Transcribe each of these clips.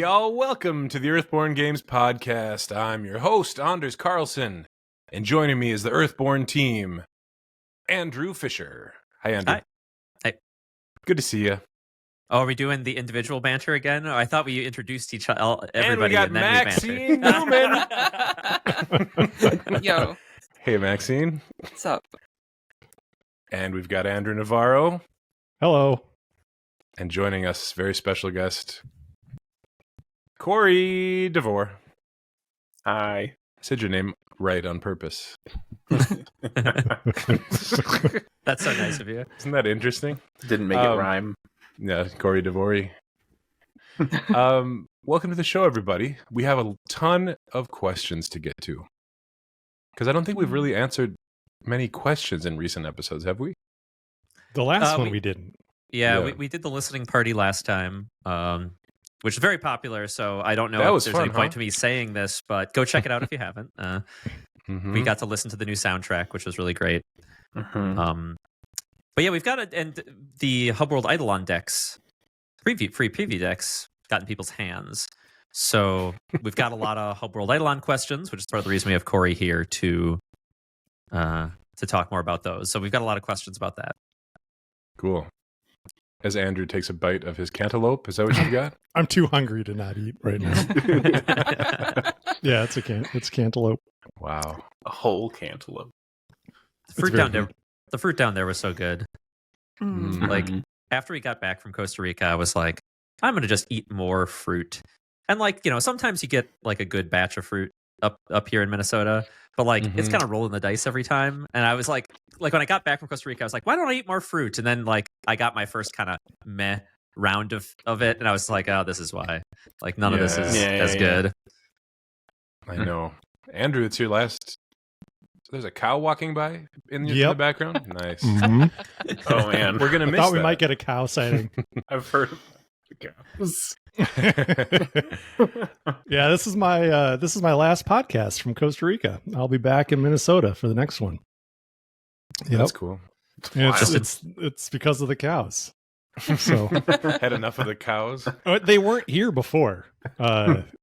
Howdy, all. Welcome to the Earthborne Games podcast. I'm your host, Anders Carlson, and joining me is the Earthborne team, Andrew Fisher. Hi, Andrew. Hi. Hi. Good to see you. Oh, are we doing the individual banter again? Oh, I thought we introduced everybody and then Maxine we bantered. Newman. Yo. Hey, Maxine. What's up? And we've got Andrew Navarro. Hello. And joining us, very special guest, Cory DeVore. Hi. I said your name right on purpose. That's so nice of you. Isn't that interesting? Didn't make it rhyme. Yeah, Cory DeVore. Welcome to the show, everybody. We have a ton of questions to get to. Because I don't think we've really answered many questions in recent episodes, have we? The last one we didn't. Yeah. We did the listening party last time, which is very popular, so I don't know if there's any point to me saying this, but go check it out if you haven't. We got to listen to the new soundtrack, which was really great. Mm-hmm. But yeah, we've got the Hubworld Aidalon decks, free preview decks, got in people's hands. So we've got a lot of Hubworld Aidalon questions, which is part of the reason we have Cory here to talk more about those. So we've got a lot of questions about that. Cool. As Andrew takes a bite of his cantaloupe, is that what you got? I'm too hungry to not eat right now. Yeah, it's cantaloupe. Wow. A whole cantaloupe. The fruit down there was so good. Mm. Like, after we got back from Costa Rica, I was like, I'm going to just eat more fruit. And like, sometimes you get like a good batch of fruit up here in Minnesota, but like it's kind of rolling the dice every time. And I was like when I got back from Costa Rica, I was like, why don't I eat more fruit? And then like I got my first kind of meh round of it, and I was like, oh, this is why. Like none of this is as good. I know. Andrew, it's your last. There's a cow walking by in the background. Nice. Mm-hmm. Oh man, we're gonna miss. I thought we might get a cow sighting. I've heard of cows. Yeah, this is my last podcast from Costa Rica. I'll be back in Minnesota for the next one. That's cool. And it's because of the cows. So had enough of the cows. They weren't here before.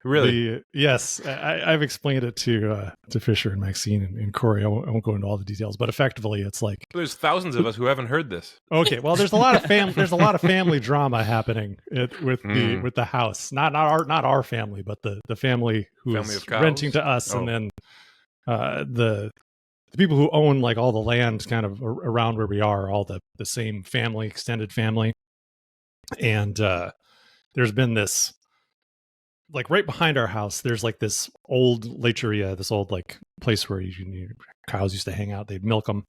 Really? Yes, I've explained it to Fisher and Maxine and Cory. I won't go into all the details, but effectively, it's like there's thousands of us who haven't heard this. Okay, well, there's a lot of family drama happening with the house. Not our family, but the family who is renting to us, and then the people who own like all the land kind of around where we are, all the same family, extended family. And there's been this, like right behind our house, there's like this old lecheria, this old like place where cows used to hang out. They'd milk them.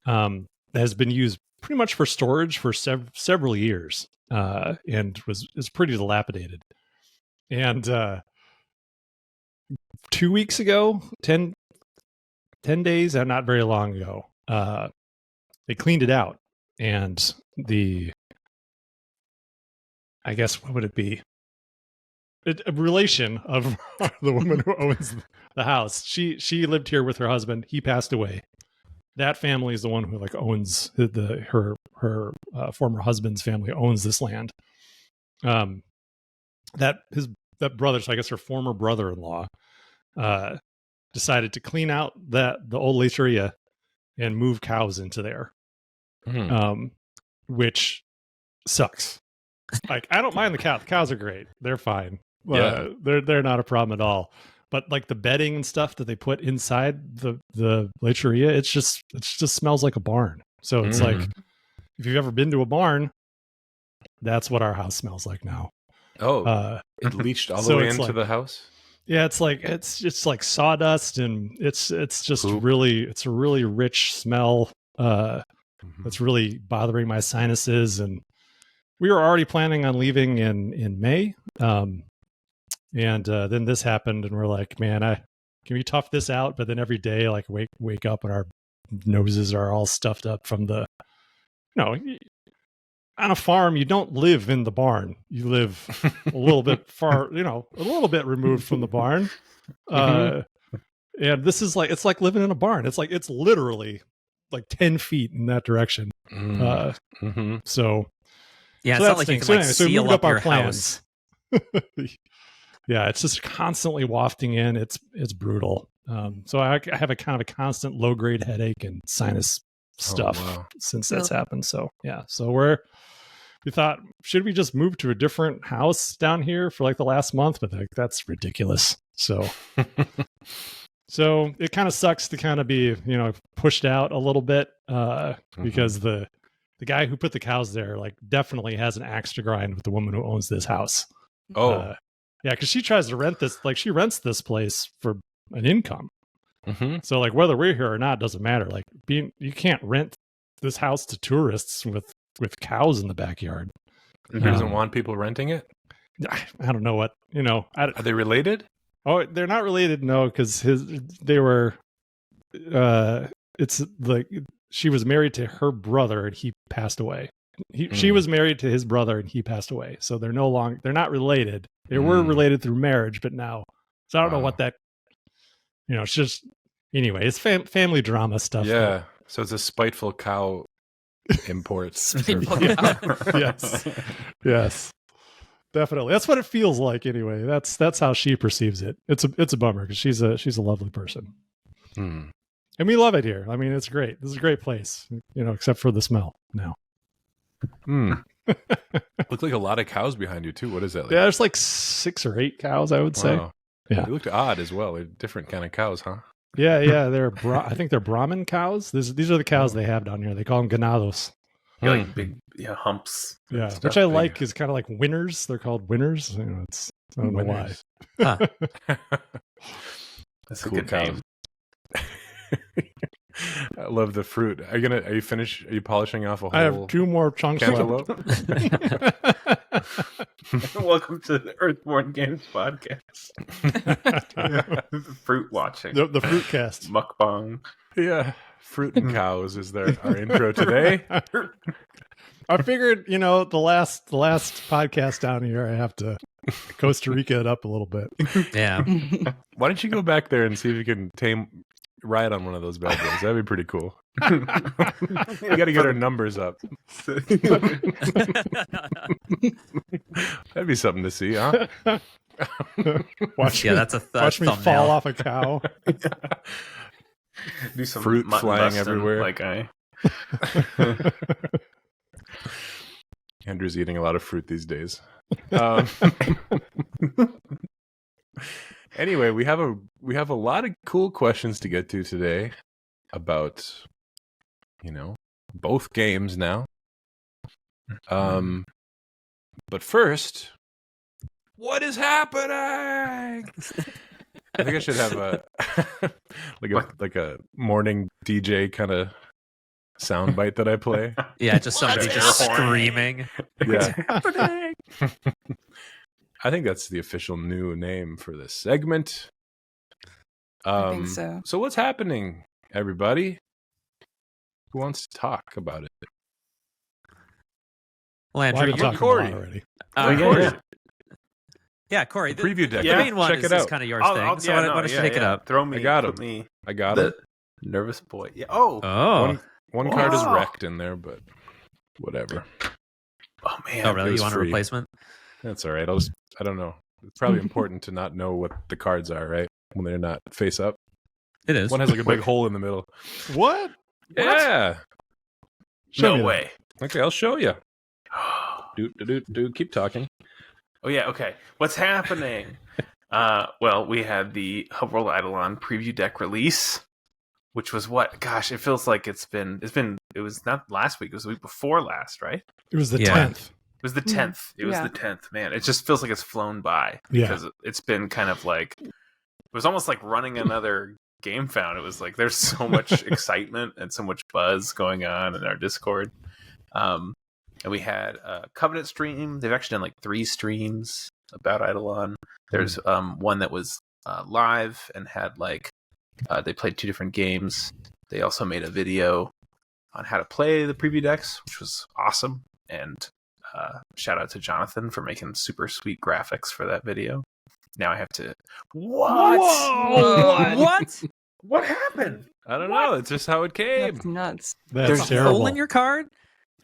That has been used pretty much for storage for several years, and is pretty dilapidated. And 2 weeks ago, 10 days, not very long ago, they cleaned it out, and I guess, what would it be? A relation of the woman who owns the house. She lived here with her husband. He passed away. That family is the one who like owns her former husband's family owns this land. That brother, so I guess her former brother-in-law, decided to clean out the old lecheria and move cows into there, which sucks. Like, I don't mind the cows. The cows are great. They're fine. They're not a problem at all. But like the bedding and stuff that they put inside the lecheria, it just smells like a barn. So it's like, if you've ever been to a barn, that's what our house smells like now. Oh, it leached all the way into the house. Yeah, it's like sawdust, and it's just a really rich smell. That's really bothering my sinuses, and we were already planning on leaving in May, and then this happened, and we're like, man, can we tough this out? But then every day, like wake up and our noses are all stuffed up from on a farm, you don't live in the barn. You live a little bit far, a little bit removed from the barn. And this is like, it's like living in a barn. It's literally like 10 feet in that direction. So yeah, it's so not like you can like seal up your plans. house. Yeah, it's just constantly wafting in. It's brutal. So I have a kind of a constant low grade headache and sinus stuff since that's happened. So yeah, so we thought, should we just move to a different house down here for like the last month? But like, that's ridiculous. So so it kind of sucks to kind of be, pushed out a little bit because the guy who put the cows there like definitely has an axe to grind with the woman who owns this house. Yeah, because she tries to rent this, like she rents this place for an income. So like whether we're here or not doesn't matter. Like you can't rent this house to tourists with cows in the backyard. He doesn't want people renting it? I don't know what, Are they related? Oh, they're not related, no, because it's like she was married to her brother and he passed away. She was married to his brother and he passed away. So they're not related. They were related through marriage, but now, so I don't know what that, it's just, anyway, it's family drama stuff. Yeah. So it's a spiteful cow imports. Yes. Definitely. That's what it feels like anyway. That's how she perceives it. It's a bummer because she's a lovely person. And we love it here. I mean, it's great. This is a great place, except for the smell now. Look like a lot of cows behind you too. What is that? Like? Yeah, there's like 6 or 8 cows, I would say. Yeah. They looked odd as well. They're different kind of cows, huh? Yeah. I think they're Brahmin cows. These are the cows they have down here. They call them ganados. Like big humps. Yeah, which I like is kind of like winners. They're called winners. I don't know why. That's a good name. I love the fruit. Are you finished? Are you polishing off a whole? I have 2 more chunks cantaloupe. Welcome to the Earthborne Games podcast. Fruit watching. The fruit cast. Mukbang. Yeah. Fruit and cows is our intro today. I figured, the last podcast down here, I have to Costa Rica it up a little bit. Yeah. Why don't you go back there and see if you can ride on one of those bad boys? That'd be pretty cool. We got to get our numbers up. That'd be something to see, huh? Watch me thumbnail. fall off a cow. Do some fruit flying everywhere. Like Andrew's eating a lot of fruit these days. Anyway, we have a lot of cool questions to get to today about, both games now. But first, what is happening? I think I should have a like a morning DJ kind of soundbite that I play. Yeah, just somebody just screaming. Yeah. What's happening? I think that's the official new name for this segment. I think so. So what's happening, everybody? Who wants to talk about it? Well, Andrew, you're Cory already. Cory. Yeah, Cory. The Preview deck. The main one check is it out. kind of your thing. So why don't you take it up? Throw me. I got him. Put me. I got it. Nervous boy. Yeah. Oh. One card is wrecked in there, but whatever. Oh man. Oh really? You want a replacement? That's all right. I don't know. It's probably important to not know what the cards are, right? When they're not face up. It is. One has like a big hole in the middle. What? Yeah. No way. Okay, I'll show you. Dude, keep talking. Oh yeah, okay. What's happening? Well, we had the Hubworld Eidalon preview deck release, which was what? Gosh, it feels like it was not last week, it was the week before last, right? It was the 10th. It was the 10th. It was the 10th. Man, it just feels like it's flown by because it's been kind of like, it was almost like running another Game Found. It was like there's so much excitement and so much buzz going on in our Discord. And we had a Covenant stream. They've actually done like 3 streams about Eidalon. There's one that was live and had like they played 2 different games. They also made a video on how to play the preview decks, which was awesome. And shout out to Jonathan for making super sweet graphics for that video. Now I have to. What? Whoa! What? What happened? I don't know. It's just how it came. That's nuts. There's There's a hole in your card?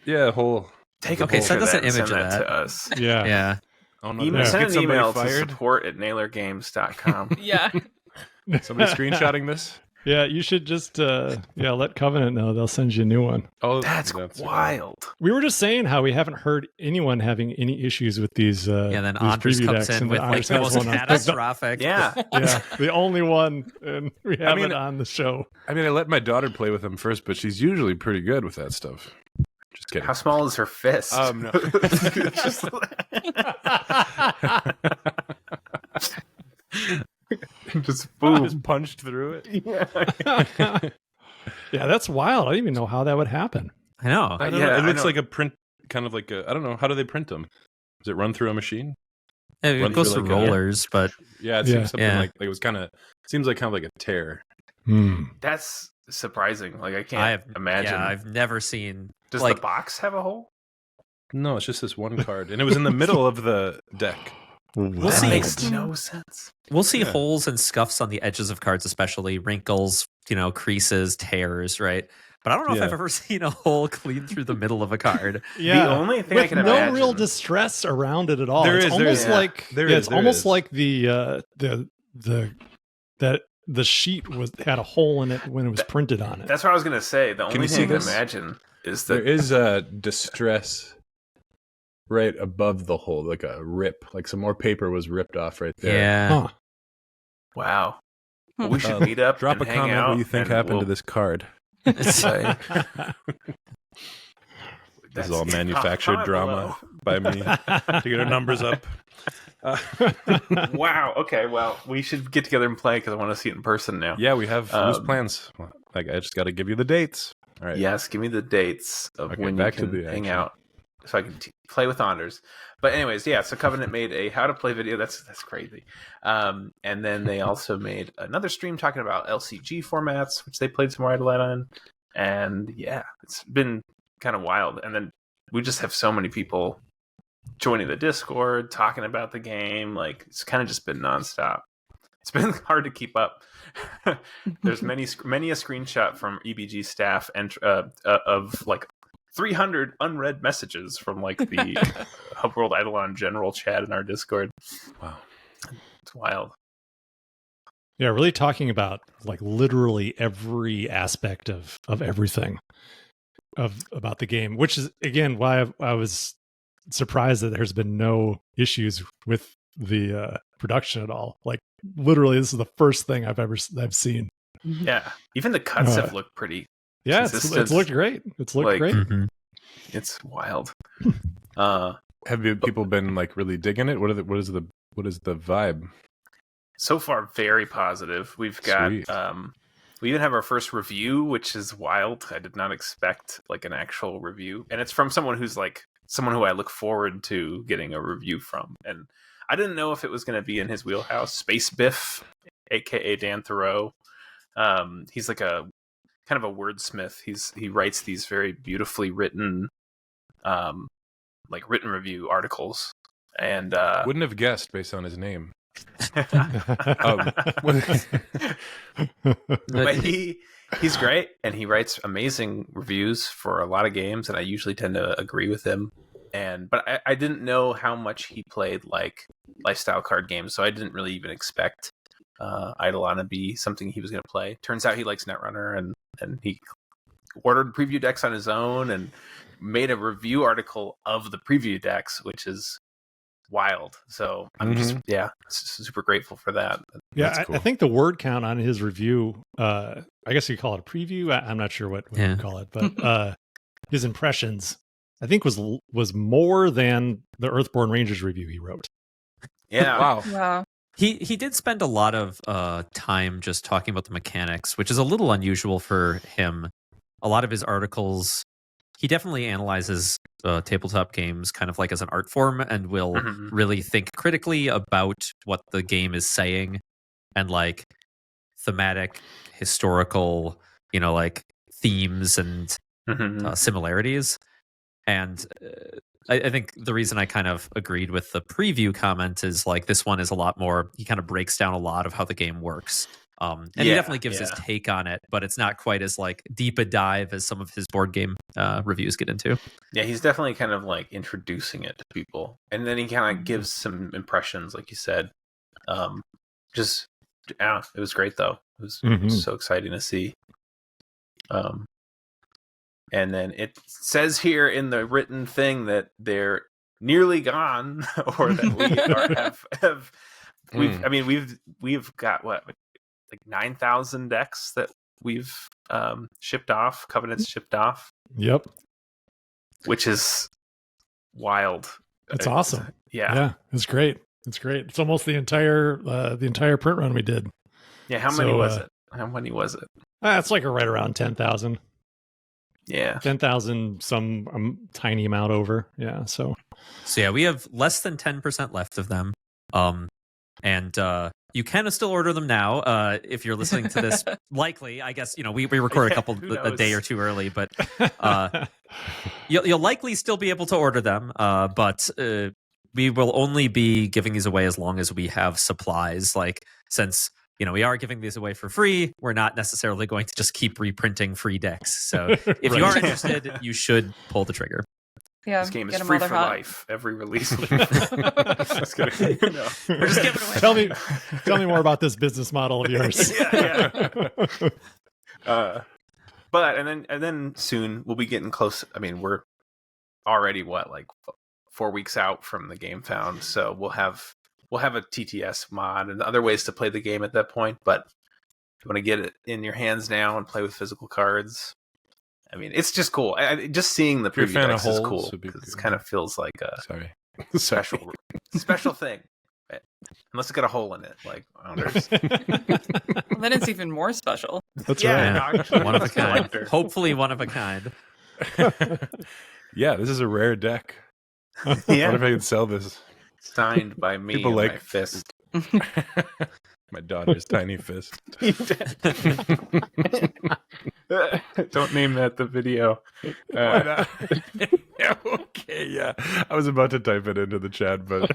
Yeah, hole. Take a Okay, picture send us of an that and image send of that that. to us. Yeah. Yeah. Oh, no, send an email to support@nailergames.com. Yeah. Somebody screenshotting this? Yeah, you should just let Covenant know. They'll send you a new one. Oh, that's wild. We were just saying how we haven't heard anyone having any issues with these. Then these Anders preview comes decks, in and with like the most catastrophic. Yeah, the only one, and we have it on the show. I mean, I let my daughter play with them first, but she's usually pretty good with that stuff. Just kidding. How small is her fist? No. Just boom. Just punched through it. Yeah, that's wild. I didn't even know how that would happen. I know. I don't know. It looks like a print, kind of like a. I don't know. How do they print them? Does it run through a machine? It goes through rollers, but yeah, it seems something like it was kind of. Seems like kind of like a tear. That's surprising. Like I can't imagine. Yeah, I've never seen. Does the box have a hole? No, it's just this one card, and it was in the middle of the deck. That makes no sense. We'll see holes and scuffs on the edges of cards, especially wrinkles, creases, tears, right? But I don't know if I've ever seen a hole clean through the middle of a card. The only thing I can imagine, no real distress around it at all. It's almost like the sheet had a hole in it when it was printed on it. That's what I was going to say. The only thing I can imagine is that there is a distress right above the hole, like a rip, like some more paper was ripped off right there. Yeah. Huh. Wow. Well, we should meet up. Drop and a hang comment out, what you think happened to this card. This is all manufactured drama by me to get our numbers up. Wow. Okay. Well, we should get together and play because I want to see it in person now. Yeah, we have loose plans. Like, I just got to give you the dates. All right. Yes, give me the dates of when you can hang out, so I can play with Anders. But anyways, yeah. So Covenant made a how to play video. That's crazy. And then they also made another stream talking about LCG formats, which they played some more Aidalon on. And yeah, it's been kind of wild. And then we just have so many people joining the Discord, talking about the game. Like, it's kind of just been nonstop. It's been hard to keep up. There's many a screenshot from EBG staff and of like 300 unread messages from like the Hubworld Eidolon general chat in our Discord. Wow, it's wild. Yeah, really talking about like literally every aspect of everything about the game, which is again why I was surprised that there's been no issues with the production at all. Like literally, this is the first thing I've seen. Yeah, even the cuts have looked pretty. Yeah, it's looked great. It's looked great. Mm-hmm. It's wild. Have people been like really digging it? What is the vibe? So far, very positive. We've got we even have our first review, which is wild. I did not expect like an actual review, and it's from someone who I look forward to getting a review from. And I didn't know if it was going to be in his wheelhouse. Space Biff, aka Dan Thoreau. He's like a kind of a wordsmith. He writes these very beautifully written, like written review articles. And wouldn't have guessed based on his name. But he's great, and he writes amazing reviews for a lot of games, and I usually tend to agree with him. But I didn't know how much he played like lifestyle card games, so I didn't really even expect Eidalon to be something he was going to play. Turns out he likes Netrunner, and he ordered preview decks on his own and made a review article of the preview decks, which is wild. So I'm just super grateful for that. Yeah, cool. I think the word count on his review, I guess you call it a preview. I'm not sure what you call it, but his impressions, I think was more than the Earthborne Rangers review he wrote. Yeah. Wow. He did spend a lot of time just talking about the mechanics, which is a little unusual for him. A lot of his articles, he definitely analyzes tabletop games kind of like as an art form, and will really think critically about what the game is saying, and like thematic, historical, like themes and similarities. And I think the reason I kind of agreed with the preview comment is like this one is a lot more, he kind of breaks down a lot of how the game works And he definitely gives his take on it, but it's not quite as like deep a dive as some of his board game reviews get into. Yeah, he's definitely kind of like introducing it to people, and then he kind of gives some impressions, like you said. It was great though. It was so exciting to see. And then it says here in the written thing that they're nearly gone, or that we've got what, like 9,000 decks that we've shipped off, Covenants shipped off. Yep. Which is wild. It's awesome. Yeah, it's great. It's almost the entire print run we did. Yeah, how many was it? How many was it? It's like right around 10,000. Yeah, 10,000, some tiny amount over. Yeah, so yeah, we have less than 10% left of them. And you can still order them now if you're listening to this. Likely, I guess, we record a day or two early, but you'll likely still be able to order them. But we will only be giving these away as long as we have supplies. Like, since we are giving these away for free, we're not necessarily going to just keep reprinting free decks. So if you are interested, you should pull the trigger. Yeah, this game is free for life. Every release. We're just giving it away. Tell me more about this business model of yours. But and then soon we'll be getting close. I mean, we're already like 4 weeks out from the game found, so we'll have a TTS mod and other ways to play the game at that point. But if you want to get it in your hands now and play with physical cards, I mean, it's just cool. Just seeing the preview decks is cool because it kind of feels like a special thing. Unless it's got a hole in it, like well, then it's even more special. That's right. One of a kind. Hopefully, one of a kind. Yeah, this is a rare deck. Yeah. I wonder if I can sell this. Signed by me. People like my fist. My daughter's tiny fist. Don't name that the video. Why not? Okay, yeah. I was about to type it into the chat, but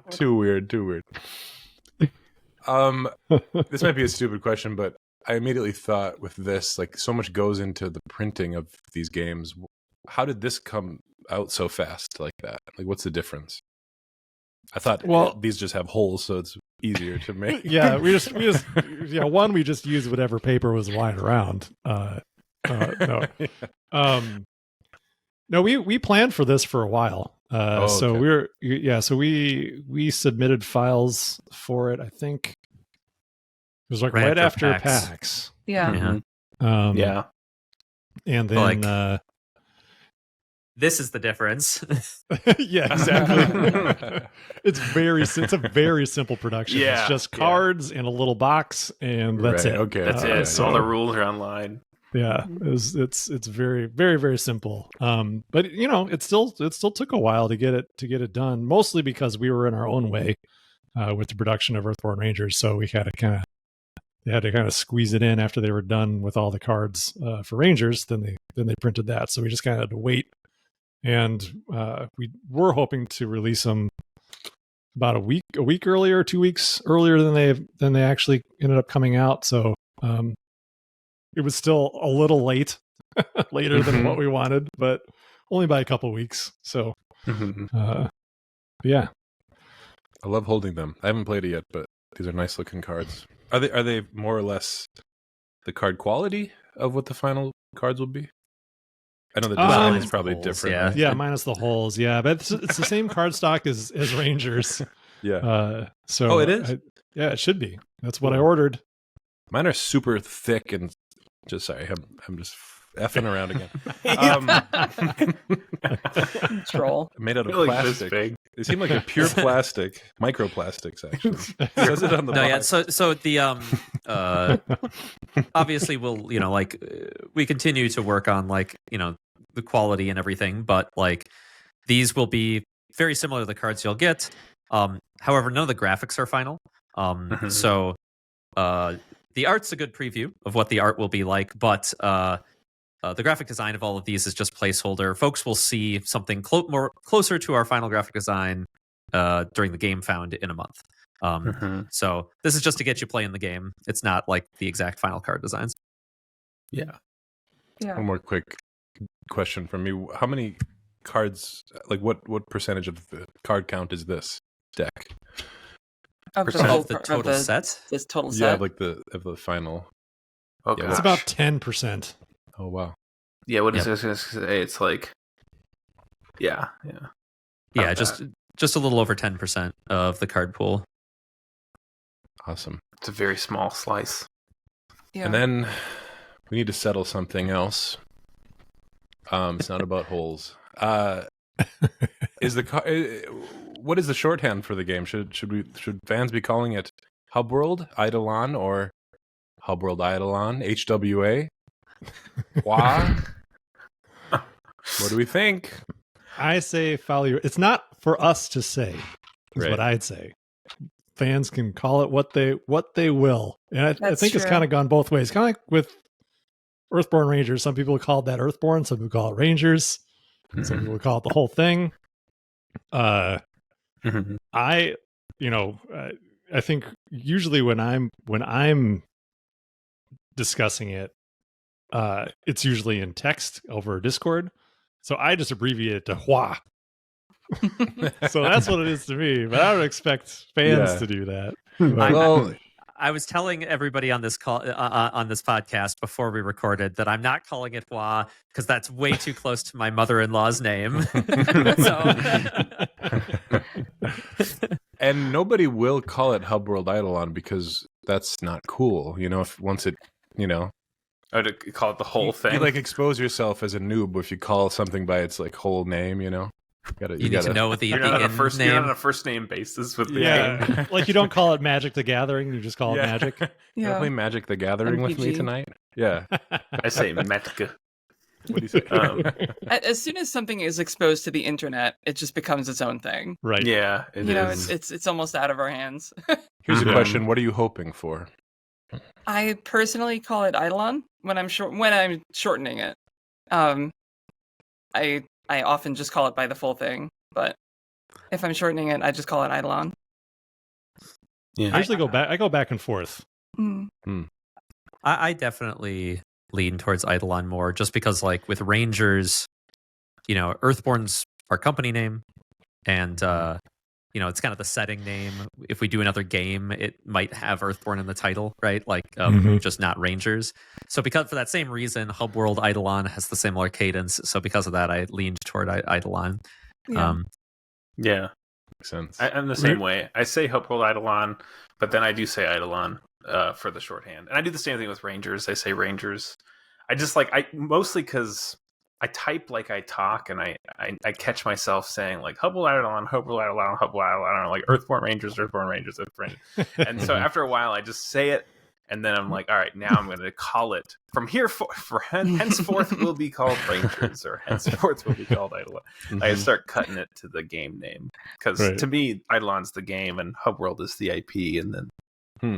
too weird. This might be a stupid question, but I immediately thought with this, like, so much goes into the printing of these games. How did this come out so fast like that? Like, what's the difference? I thought these just have holes, so it's easier to make. Yeah, we just we just used whatever paper was lying around. No, no, we planned for this for a while. So we submitted files for it. I think it was like right after PAX. Yeah. Yeah. And then this is the difference. Yeah, exactly. It's a very simple production. Yeah, it's just cards and a little box, and that's it. Okay, that's it. So all the rules are online. Yeah, it's very, very, very simple. But it still took a while to get it done. Mostly because we were in our own way with the production of Earthborne Rangers, so we had to kind of squeeze it in after they were done with all the cards for Rangers. Then they printed that, so we just kind of had to wait. And we were hoping to release them about a week earlier, 2 weeks earlier than they actually ended up coming out. So it was still a little later than what we wanted, but only by a couple of weeks. So yeah, I love holding them. I haven't played it yet, but these are nice looking cards. Are they more or less the card quality of what the final cards will be? I know the design is probably different. Yeah, right? Yeah, minus the holes. Yeah, but it's the same card stock as Rangers. Yeah. So it is. It should be. That's what I ordered. Mine are super thick and just sorry. I'm just effing around again. Troll. Made out of plastic. They seem like a pure plastic, microplastics. Actually, it says it on the box. Yeah. So the obviously we'll we continue to work on the quality and everything, but these will be very similar to the cards you'll get. However, none of the graphics are final. So the art's a good preview of what the art will be like, but the graphic design of all of these is just placeholder. Folks will see something more closer to our final graphic design during the game found in a month. So this is just to get you playing the game. It's not like the exact final card designs. Yeah. One more quick question from me. How many cards, like what percentage of the card count is this deck? Of the total set? This total set? Yeah, like the final. Okay. It's about 10%. Oh, wow. Yeah, what is I was going to say? It's like, yeah. Yeah, just a little over 10% of the card pool. Awesome. It's a very small slice. Yeah. And then we need to settle something else. It's not about holes. What is the shorthand for the game? Should fans be calling it Hubworld, Aidalon, or Hubworld Aidalon, HWA? Why? What do we think? I say follow your... It's not for us to say, is what I'd say. Fans can call it what they will. And I think it's kind of gone both ways. Kind of like with Earthborne Rangers. Some people call that Earthborne. Some people call it Rangers. Some people call it the whole thing. I think usually when I'm discussing it, it's usually in text over Discord. So I just abbreviate it to Hua. So that's what it is to me. But I don't expect fans to do that. I was telling everybody on this call on this podcast before we recorded that I'm not calling it Hua because that's way too close to my mother-in-law's name. And nobody will call it Hubworld Eidolon because that's not cool. If once it, Oh, to call it the whole thing? You like expose yourself as a noob if you call something by its like whole name, You need to know what the you're not end name. You're not on a first name basis with the game. Like you don't call it Magic the Gathering, you just call it Magic. You play Magic the Gathering with me tonight? Yeah. I say Magic. What do you say? As soon as something is exposed to the internet, it just becomes its own thing. Right. Yeah, it is. It's almost out of our hands. Here's a question: what are you hoping for? I personally call it Eidalon when I'm shortening it. I often just call it by the full thing, but if I'm shortening it, I just call it Eidalon. Yeah, I usually go back and forth. I definitely lean towards Eidalon more, just because, like with Rangers, Earthborne's our company name, and it's kind of the setting name. If we do another game, it might have Earthborne in the title, right? Like, just not Rangers. So for that same reason, Hubworld Eidalon has the similar cadence. So because of that, I leaned toward Eidalon. Yeah. Makes sense. I'm the same way. I say Hubworld Eidalon, but then I do say Eidalon for the shorthand. And I do the same thing with Rangers. I say Rangers. I just mostly because I type like I talk, and I catch myself saying like Hubworld Aidalon, Hubworld Aidalon, Hubworld Aidalon, like Earthborne Rangers, Earthborne Rangers, Earthborne Rangers. And so after a while, I just say it, and then I'm like, all right, now I'm going to call it from here for henceforth will be called Rangers, or henceforth will be called Aidalon. I start cutting it to the game name because to me, Eidalon's the game, and Hubworld is the IP, and then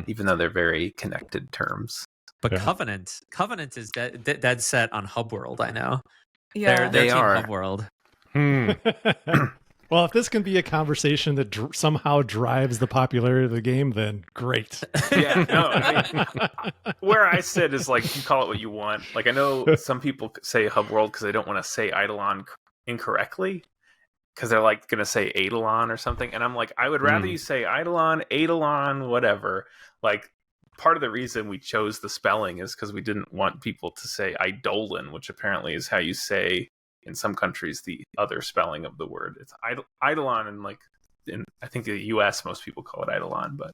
even though they're very connected terms. But Covenant is dead set on Hubworld. I know. Yeah, they are Hubworld. Well, if this can be a conversation that somehow drives the popularity of the game, then great. Yeah, no, where I sit is like you call it what you want. Like I know some people say Hubworld because they don't want to say Eidalon incorrectly because they're like going to say Aidalon or something, and I'm like, I would rather you say Aidalon, whatever. Like part of the reason we chose the spelling is because we didn't want people to say Eidolon, which apparently is how you say in some countries the other spelling of the word. It's Eidalon, and like in I think the US most people call it Eidalon, but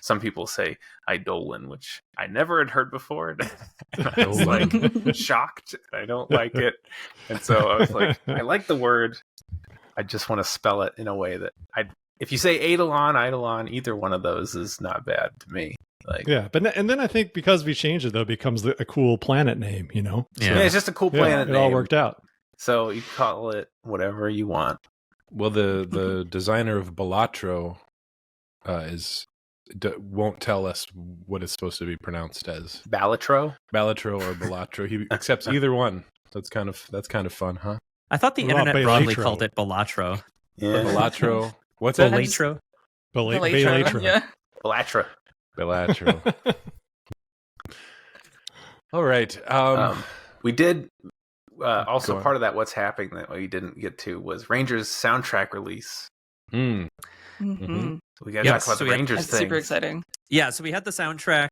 some people say Eidolon, which I never had heard before. I was like shocked. I don't like it, and so I was like, I like the word. I just want to spell it in a way that if you say Eidalon, either one of those is not bad to me. And then I think because we changed it, though, it becomes a cool planet name, Yeah, it's just a cool planet name. It all worked out. So you call it whatever you want. Well, the designer of Balatro won't tell us what it's supposed to be pronounced as. Balatro or Balatro. He accepts either one. That's kind of fun, huh? I thought the internet broadly called it Balatro. Yeah, Balatro. What's that? Balatro. Belatra. Yeah. Belatra. All right. We did also part of that. What's happening that we didn't get to was Rangers soundtrack release. Mm. Mm-hmm. We got to talk about the Rangers thing. Super exciting. Yeah, so we had the soundtrack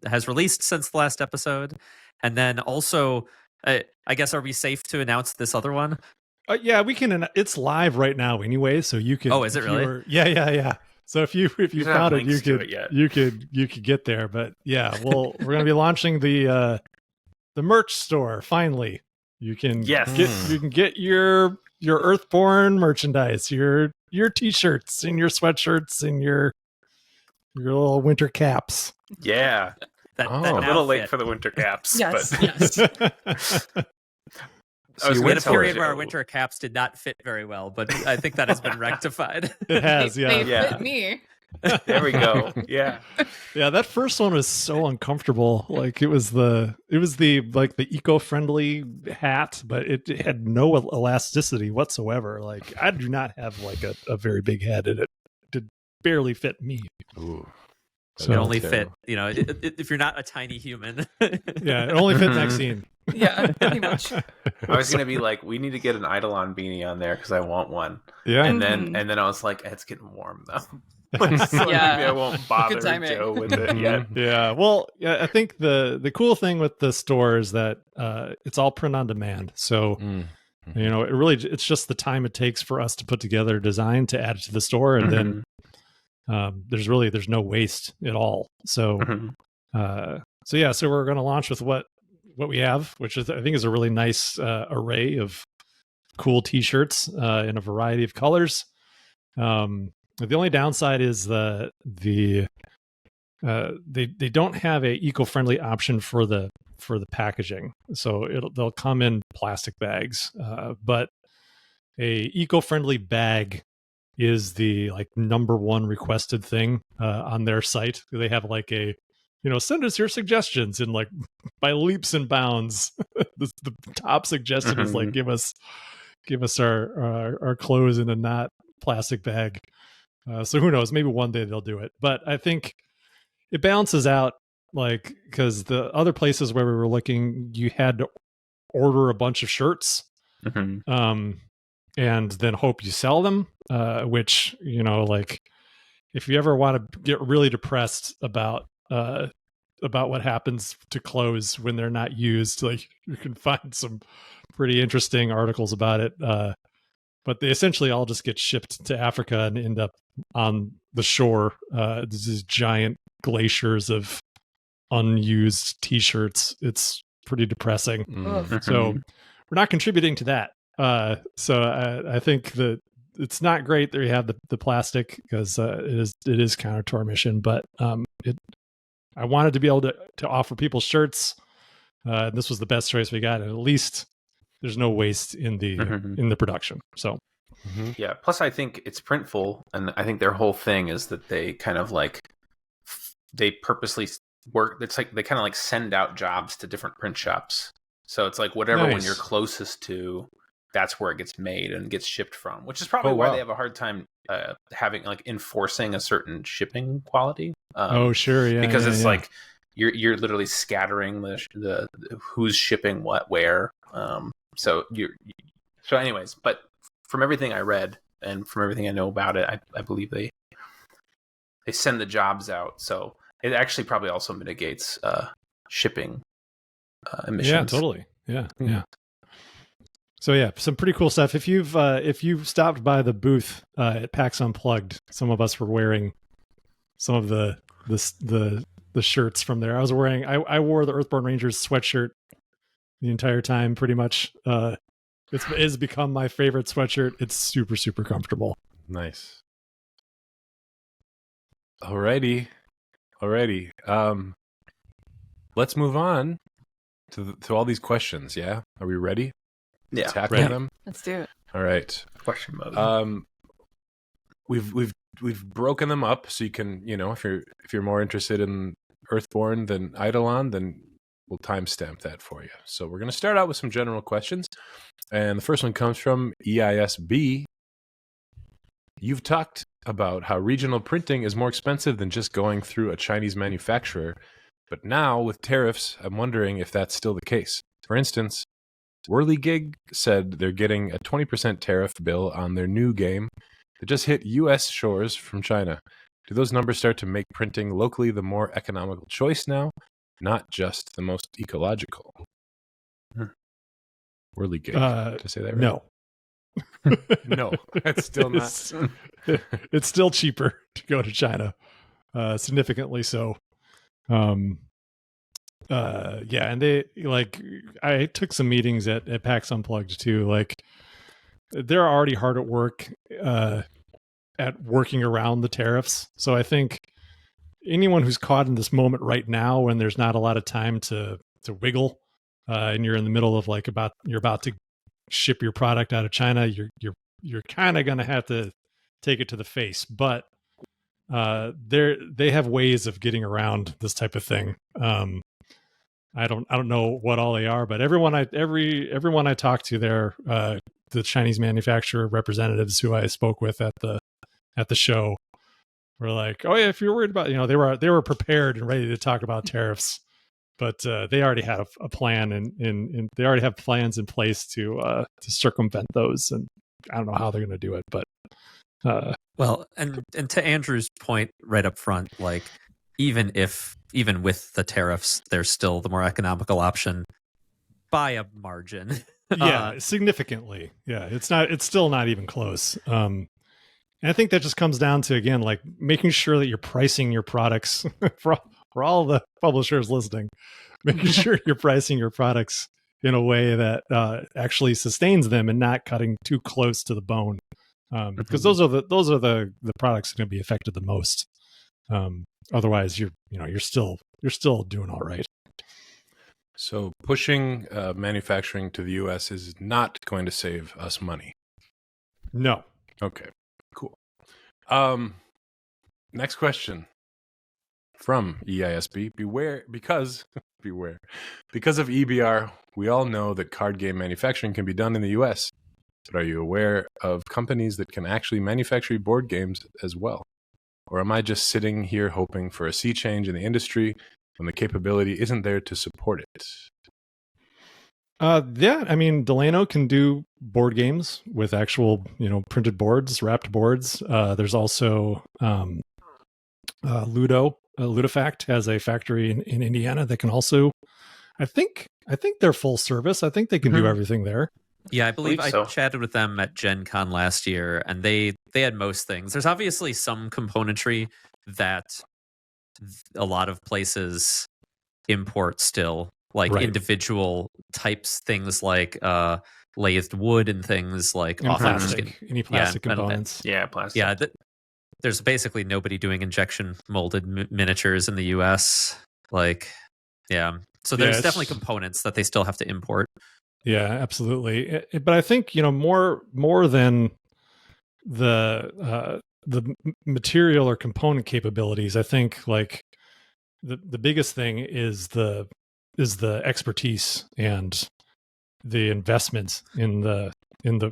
has released since the last episode, and then also, I guess, are we safe to announce this other one? Yeah, we can. It's live right now anyway, so you can. Oh, is it really? Yeah. So if you found it, you could get there. But yeah, we're gonna be launching the merch store finally. You can get your Earthborne merchandise, your t-shirts and your sweatshirts and your little winter caps. Yeah. That a little late for the winter caps. Yes. But... Yes. We had a period where our winter caps did not fit very well, but I think that has been rectified. It has, They fit me. There we go. Yeah. Yeah, that first one was so uncomfortable. Like it was the eco-friendly hat, but it had no elasticity whatsoever. Like I do not have like a very big head, and it did barely fit me. Ooh. So it only fit, if you're not a tiny human. Yeah, it only fit Maxine. Yeah, pretty much. I was gonna be like, we need to get an Eidalon beanie on there because I want one. Yeah, and then I was like, it's getting warm though. So maybe I won't bother Joe with it yet. Yeah, well, I think the cool thing with the store is that it's all print on demand. So it's just the time it takes for us to put together a design to add it to the store, and then there's no waste at all. So so we're going to launch with what we have, which is I think is a really nice array of cool t-shirts in a variety of colors. The only downside is they don't have a eco-friendly option for the packaging, so they'll come in plastic bags, but a eco-friendly bag is the number one requested thing on their site. They have send us your suggestions in by leaps and bounds. the top suggestion is give us our clothes in a not plastic bag. So who knows? Maybe one day they'll do it. But I think it balances out, because the other places where we were looking, you had to order a bunch of shirts, and then hope you sell them. Which if you ever want to get really depressed about what happens to clothes when they're not used, you can find some pretty interesting articles about it. But they essentially all just get shipped to Africa and end up on the shore. There's these giant glaciers of unused t-shirts. It's pretty depressing. So we're not contributing to that. So I think that it's not great that we have the plastic, because it is counter to our mission. But I wanted to be able to offer people shirts. This was the best choice we got, and at least there's no waste in the production. So yeah. Plus, I think it's Printful, and I think their whole thing is that they kind of they purposely work. It's they kind of send out jobs to different print shops. So it's whatever one you're closest to, that's where it gets made and gets shipped from. Which is probably why they have a hard time having enforcing a certain shipping quality. Sure, yeah. Because it's you're literally scattering the who's shipping what where. So anyways, but from everything I read and from everything I know about it, I believe they send the jobs out. So it actually probably also mitigates shipping emissions. Yeah, totally. Yeah, yeah. So yeah, some pretty cool stuff. If you've stopped by the booth at PAX Unplugged, some of us were wearing some of the shirts from there. I wore the Earthborne Rangers sweatshirt the entire time, pretty much. It's become my favorite sweatshirt. It's super, super comfortable. Nice. Alrighty. Let's move on to all these questions. Yeah, are we ready? Yeah, tackle them. Let's do it. All right. Question mode. We've broken them up so you can, if you're more interested in Earthborne than Eidalon, then we'll timestamp that for you. So we're going to start out with some general questions, and the first one comes from EISB. You've talked about how regional printing is more expensive than just going through a Chinese manufacturer. But now, with tariffs, I'm wondering if that's still the case. For instance, Whirligig said they're getting a 20% tariff bill on their new game that just hit U.S. shores from China. Do those numbers start to make printing locally the more economical choice now, not just the most ecological? Whirligig. Did I say that right? No. No, that's still not. It's still cheaper to go to China, significantly so. And they I took some meetings at PAX Unplugged too. Like, they're already hard at work at working around the tariffs. So I think anyone who's caught in this moment right now, when there's not a lot of time to wiggle, and you're in the middle of you're about to ship your product out of China, you're kind of going to have to take it to the face. But they have ways of getting around this type of thing. I don't know what all they are, but everyone I talked to there, the Chinese manufacturer representatives who I spoke with at the show, were like, "Oh yeah, if you're worried about," they were prepared and ready to talk about tariffs, but they already had a plan, and they already have plans in place to circumvent those, and I don't know how they're going to do it, but well, and to Andrew's point right up front, like, even with the tariffs, there's still the more economical option by a margin. Yeah, significantly. Yeah, it's still not even close. And I think that just comes down to, again, like, making sure that you're pricing your products for all the publishers listening, making sure you're pricing your products in a way that actually sustains them and not cutting too close to the bone. Because those are the products that are going to be affected the most. Otherwise, you're still doing all right. So pushing manufacturing to the U.S. is not going to save us money. No. Okay. Cool. Next question from EISB. Because of EBR, we all know that card game manufacturing can be done in the U.S. But are you aware of companies that can actually manufacture board games as well? Or am I just sitting here hoping for a sea change in the industry when the capability isn't there to support it? Yeah, I mean, Delano can do board games with actual, printed boards, wrapped boards. There's also Ludofact has a factory in Indiana that can also, I think they're full service. I think they can do everything there. Yeah, I believe I chatted with them at Gen Con last year, and they had most things. There's obviously some componentry that a lot of places import still, like individual types, things like lathed wood and things like any plastic components. Plastic. Yeah, there's basically nobody doing injection molded miniatures in the U.S. So there's definitely components that they still have to import. Yeah, absolutely. But I think, more than the material or component capabilities, I think, like, the biggest thing is the expertise and the investment in the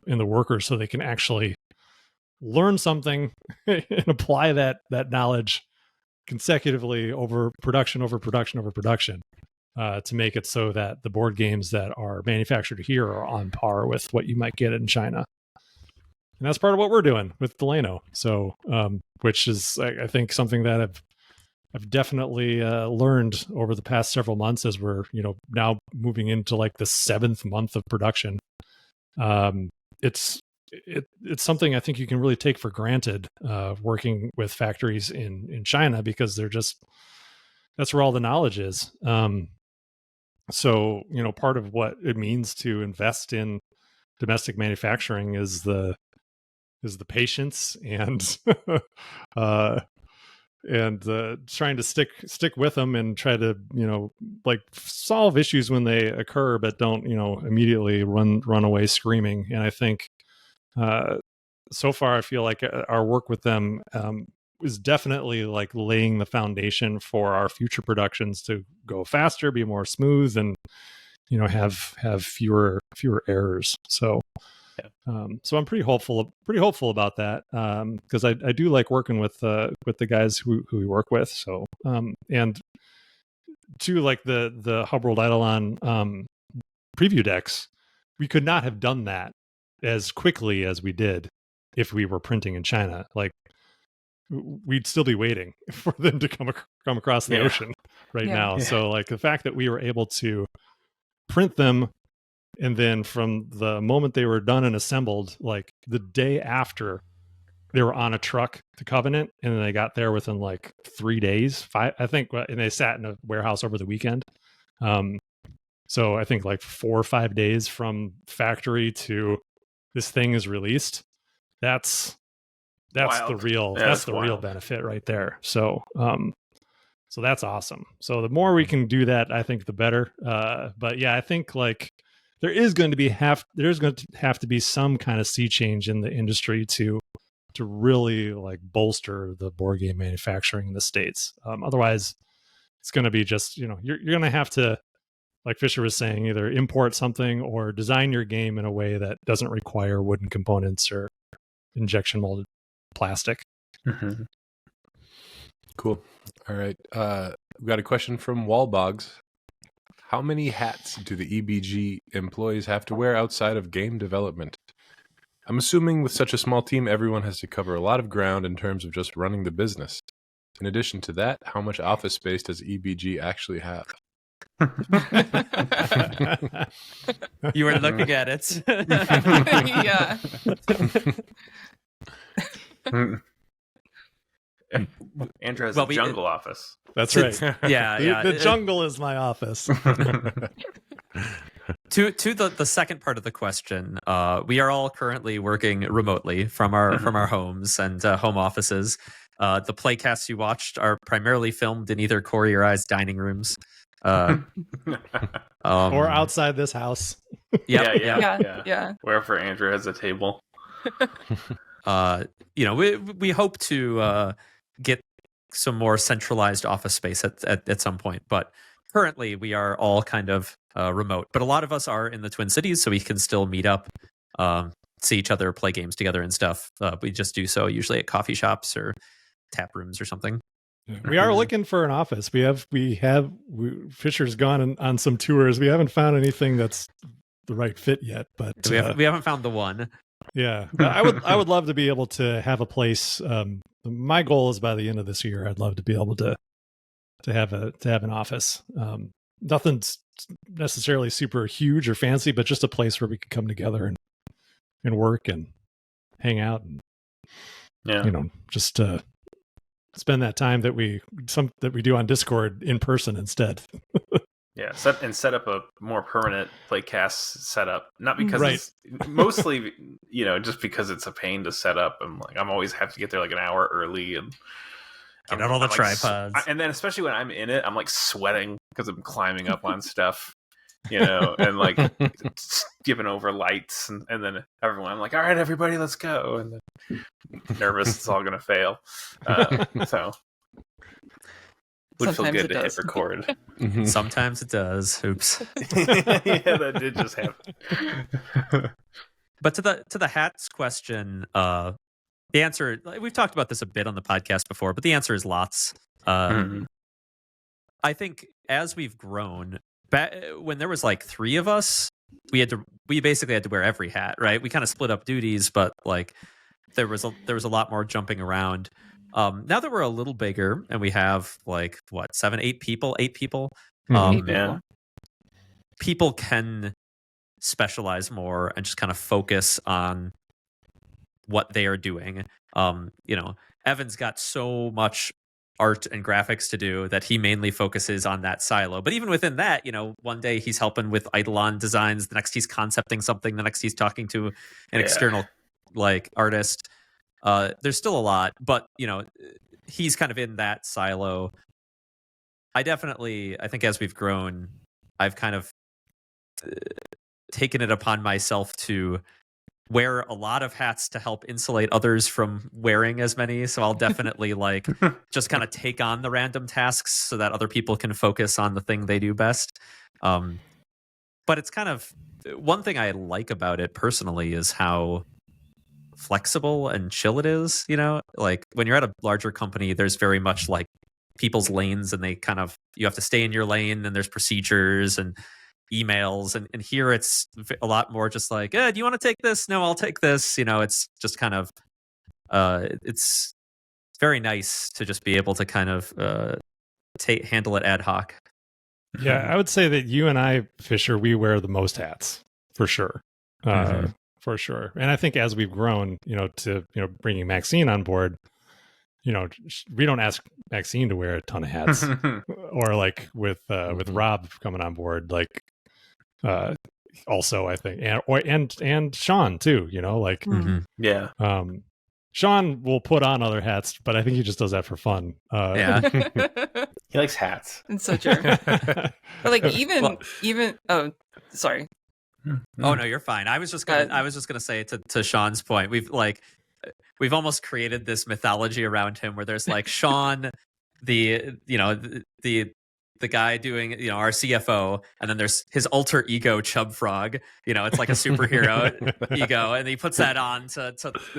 workers, so they can actually learn something and apply that knowledge consecutively over production to make it so that the board games that are manufactured here are on par with what you might get in China. And that's part of what we're doing with Delano. So, which is, I think, something that I've definitely learned over the past several months as we're, now moving into like the 7th month of production. It's something I think you can really take for granted, working with factories in China, because that's where all the knowledge is. So, part of what it means to invest in domestic manufacturing is the patience and trying to stick with them and try to, solve issues when they occur, but don't, immediately run away screaming. And I think so far, I feel like our work with them is definitely like laying the foundation for our future productions to go faster, be more smooth, and have fewer errors. So So I'm pretty hopeful about that, because I do like working with the guys who we work with. So and to like the Hubworld Eidalon preview decks, we could not have done that as quickly as we did if we were printing in China. Like, we'd still be waiting for them to come across the ocean now. Yeah. So like the fact that we were able to print them, and then from the moment they were done and assembled, like the day after, they were on a truck to Covenant, and then they got there within like 3 days, 5, I think, and they sat in a warehouse over the weekend. So I think like 4 or 5 days from factory to this thing is released. That's wild. That's the real benefit right there. So so that's awesome. So the more we can do that, I think the better. But yeah, I think like there's going to have to be some kind of sea change in the industry to really like bolster the board game manufacturing in the States. Otherwise it's going to be just, you're going to have to, like Fisher was saying, either import something or design your game in a way that doesn't require wooden components or injection molded plastic. Mm-hmm. Cool. All right. We've got a question from Wallbogs. How many hats do the EBG employees have to wear outside of game development? I'm assuming with such a small team, everyone has to cover a lot of ground in terms of just running the business. In addition to that, how much office space does EBG actually have? You were looking at it. Yeah. Andrew has a jungle office. That's right. Yeah. The jungle is my office. To the second part of the question, we are all currently working remotely from our homes and home offices. The playcasts you watched are primarily filmed in either Cory or I's dining rooms. Or outside this house. Yeah. Wherever Andrew has a table. We hope to get some more centralized office space at some point, but currently we are all kind of remote. But a lot of us are in the Twin Cities, so we can still meet up, see each other, play games together and stuff. We just do so usually at coffee shops or tap rooms or something. We are looking for an office. Fisher's gone on some tours. We haven't found anything that's the right fit yet, but we haven't found the one. Yeah, I would love to be able to have a place. My goal is by the end of this year, I'd love to be able to have an office. Nothing's necessarily super huge or fancy, but just a place where we can come together and work and hang out and just spend that time that we do on Discord in person instead. Yeah, set up a more permanent playcast setup. Not because it's mostly, just because it's a pain to set up. I'm always have to get there like an hour early and get out all the tripods. And then especially when I'm in it, I'm like sweating because I'm climbing up on stuff, and like giving over lights and then everyone, I'm like, all right, everybody, let's go. And then nervous it's all gonna fail. So would feel good to hit record. Mm-hmm. Sometimes it does. Oops. Yeah, that did just happen. But to the hats question, the answer, we've talked about this a bit on the podcast before, but the answer is lots. I think as we've grown, when there was like 3 of us, we basically had to wear every hat, right? We kind of split up duties, but like there was a lot more jumping around. Now that we're a little bigger and we have like 8 people, people can specialize more and just kind of focus on what they are doing. Evan's got so much art and graphics to do that he mainly focuses on that silo. But even within that, one day he's helping with Eidalon designs, the next he's concepting something, the next he's talking to an external like artist. There's still a lot, but he's kind of in that silo. I think as we've grown, I've kind of taken it upon myself to wear a lot of hats to help insulate others from wearing as many. So I'll definitely like just kind of take on the random tasks so that other people can focus on the thing they do best. But it's kind of one thing I like about it personally is how flexible and chill it is. Like when you're at a larger company, there's very much like people's lanes, and you have to stay in your lane, and there's procedures and emails, and here it's a lot more just like, do you want to take this? No, I'll take this. It's just kind of it's very nice to just be able to kind of handle it ad hoc. Yeah, I would say that you and I, Fisher, we wear the most hats for sure. For sure. And I think as we've grown, to bringing Maxine on board, we don't ask Maxine to wear a ton of hats, or like with Rob coming on board, like also I think, and Sean too, like yeah. Sean will put on other hats, but I think he just does that for fun. He likes hats. It's so true. But like even oh, sorry. Oh no, you're fine. I was just gonna say to Sean's point, we've almost created this mythology around him where there's like Sean, the guy doing our CFO, and then there's his alter ego Chub Frog. It's like a superhero ego, and he puts that on to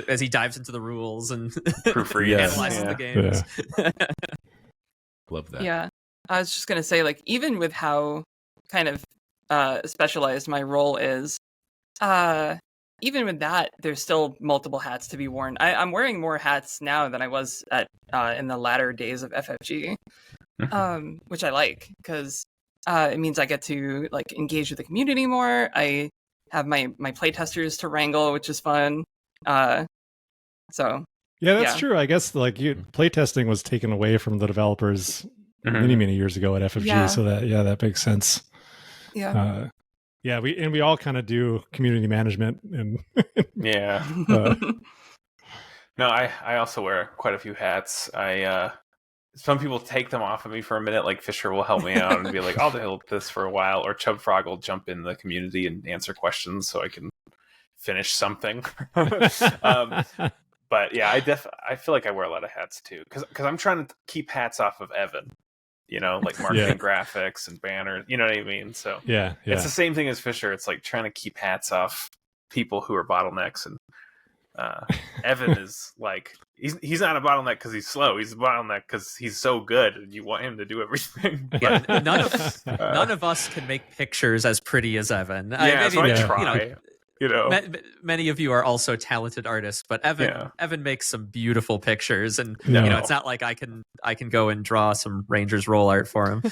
as he dives into the rules and analyzes the games. Yeah. Love that. Yeah, I was just gonna say, like, even with how kind of specialized my role is, even with that, there's still multiple hats to be worn. I'm wearing more hats now than I was in the latter days of FFG, which I like because it means I get to like engage with the community more. I have my playtesters to wrangle, which is fun. So yeah, that's true. I guess like playtesting was taken away from the developers many years ago at FFG, so that makes sense. Yeah. We all kind of do community management and yeah. No, I also wear quite a few hats. Some people take them off of me for a minute, like Fisher will help me out and be like, I'll deal with this for a while, or Chub Frog will jump in the community and answer questions so I can finish something. But yeah, I feel like I wear a lot of hats too, because I'm trying to keep hats off of Evan. Like marketing graphics and banners, you know what I mean? So it's the same thing as Fisher. It's like trying to keep hats off people who are bottlenecks. And Evan is like, he's not a bottleneck because he's slow. He's a bottleneck because he's so good and you want him to do everything. But, none of us can make pictures as pretty as Evan. I try. Many of you are also talented artists, but Evan makes some beautiful pictures, and it's not like I can go and draw some Rangers roll art for him.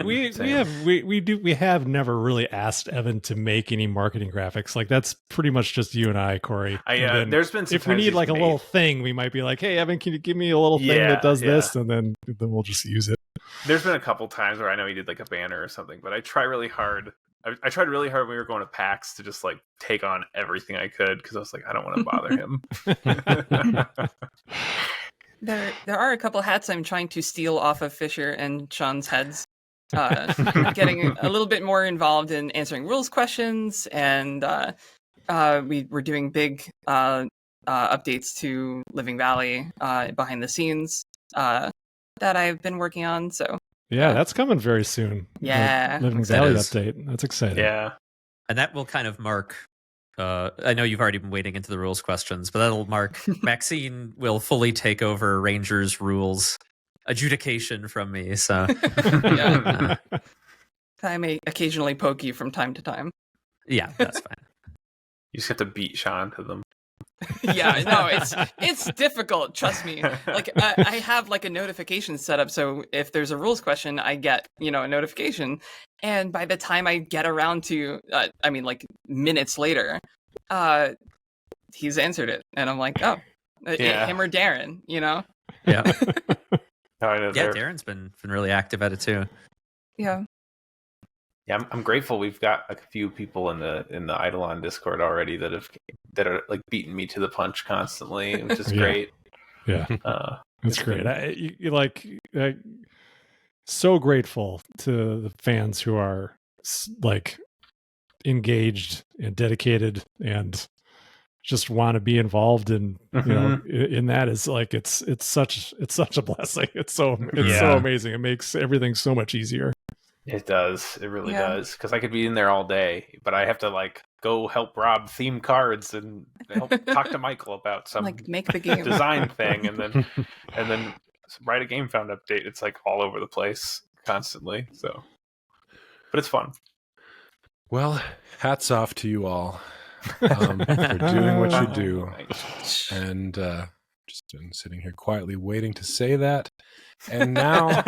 We have never really asked Evan to make any marketing graphics. Like that's pretty much just you and I, Cory. There's been if we need like a little thing, we might be like, hey Evan, can you give me a little thing that does this, and then we'll just use it. There's been a couple times where I know he did like a banner or something, but I try really hard. I tried really hard when we were going to PAX to just like take on everything I could because I was like, I don't want to bother him. There are a couple hats I'm trying to steal off of Fisher and Sean's heads. Getting a little bit more involved in answering rules questions, and we're doing big updates to Living Valley behind the scenes that I've been working on. So. Yeah, that's coming very soon. Yeah. Living Valley update. That's exciting. Yeah. And that will kind of mark, I know you've already been wading into the rules questions, but that'll mark Maxine will fully take over Rangers rules adjudication from me. So I may occasionally poke you from time to time. Yeah, that's fine. You just have to beat Sean to them. Yeah, no, it's difficult. Trust me. Like I have like a notification set up, so if there's a rules question, I get a notification, and by the time I get around to, like minutes later, he's answered it, and I'm like, oh, him or Darren, Yeah. Darren's been really active at it too. Yeah. Yeah, I'm grateful. We've got a few people in the Eidalon Discord already that are like beating me to the punch constantly, which is great. Yeah, that's great. So grateful to the fans who are like engaged and dedicated and just want to be involved in in that. Is like it's such a blessing. It's so amazing. It makes everything so much easier. It does. It really does. Because I could be in there all day, but I have to like go help Rob theme cards and help talk to Michael about some like make the game design thing, and then write a game found update. It's like all over the place constantly. So, but it's fun. Well, hats off to you all for doing what you do, and just been sitting here quietly waiting to say that. And now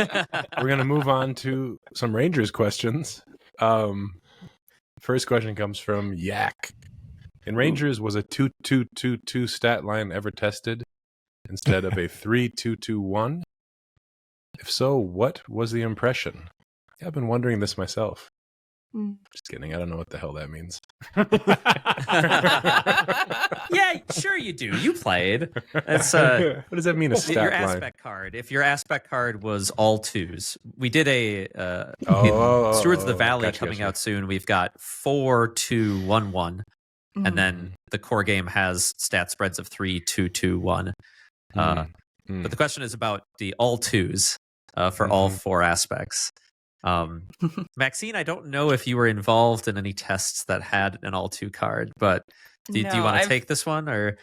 we're going to move on to some Rangers questions. First question comes from Yak. In Rangers, was a 2-2-2-2 stat line ever tested instead of a 3-2-2-1? If so, what was the impression? I've been wondering this myself. Just kidding. I don't know what the hell that means. Yeah, sure you do. You played. It's what does that mean? A stat your line? aspect card. If your aspect card was all 2s, we did a Stewards of the Valley coming out soon. We've got 4-2-1-1, and then the core game has stat spreads of 3-2-2-1. But the question is about the all 2s for all 4 aspects. Maxine, I don't know if you were involved in any tests that had an all 2 card, but do you want to take this one, or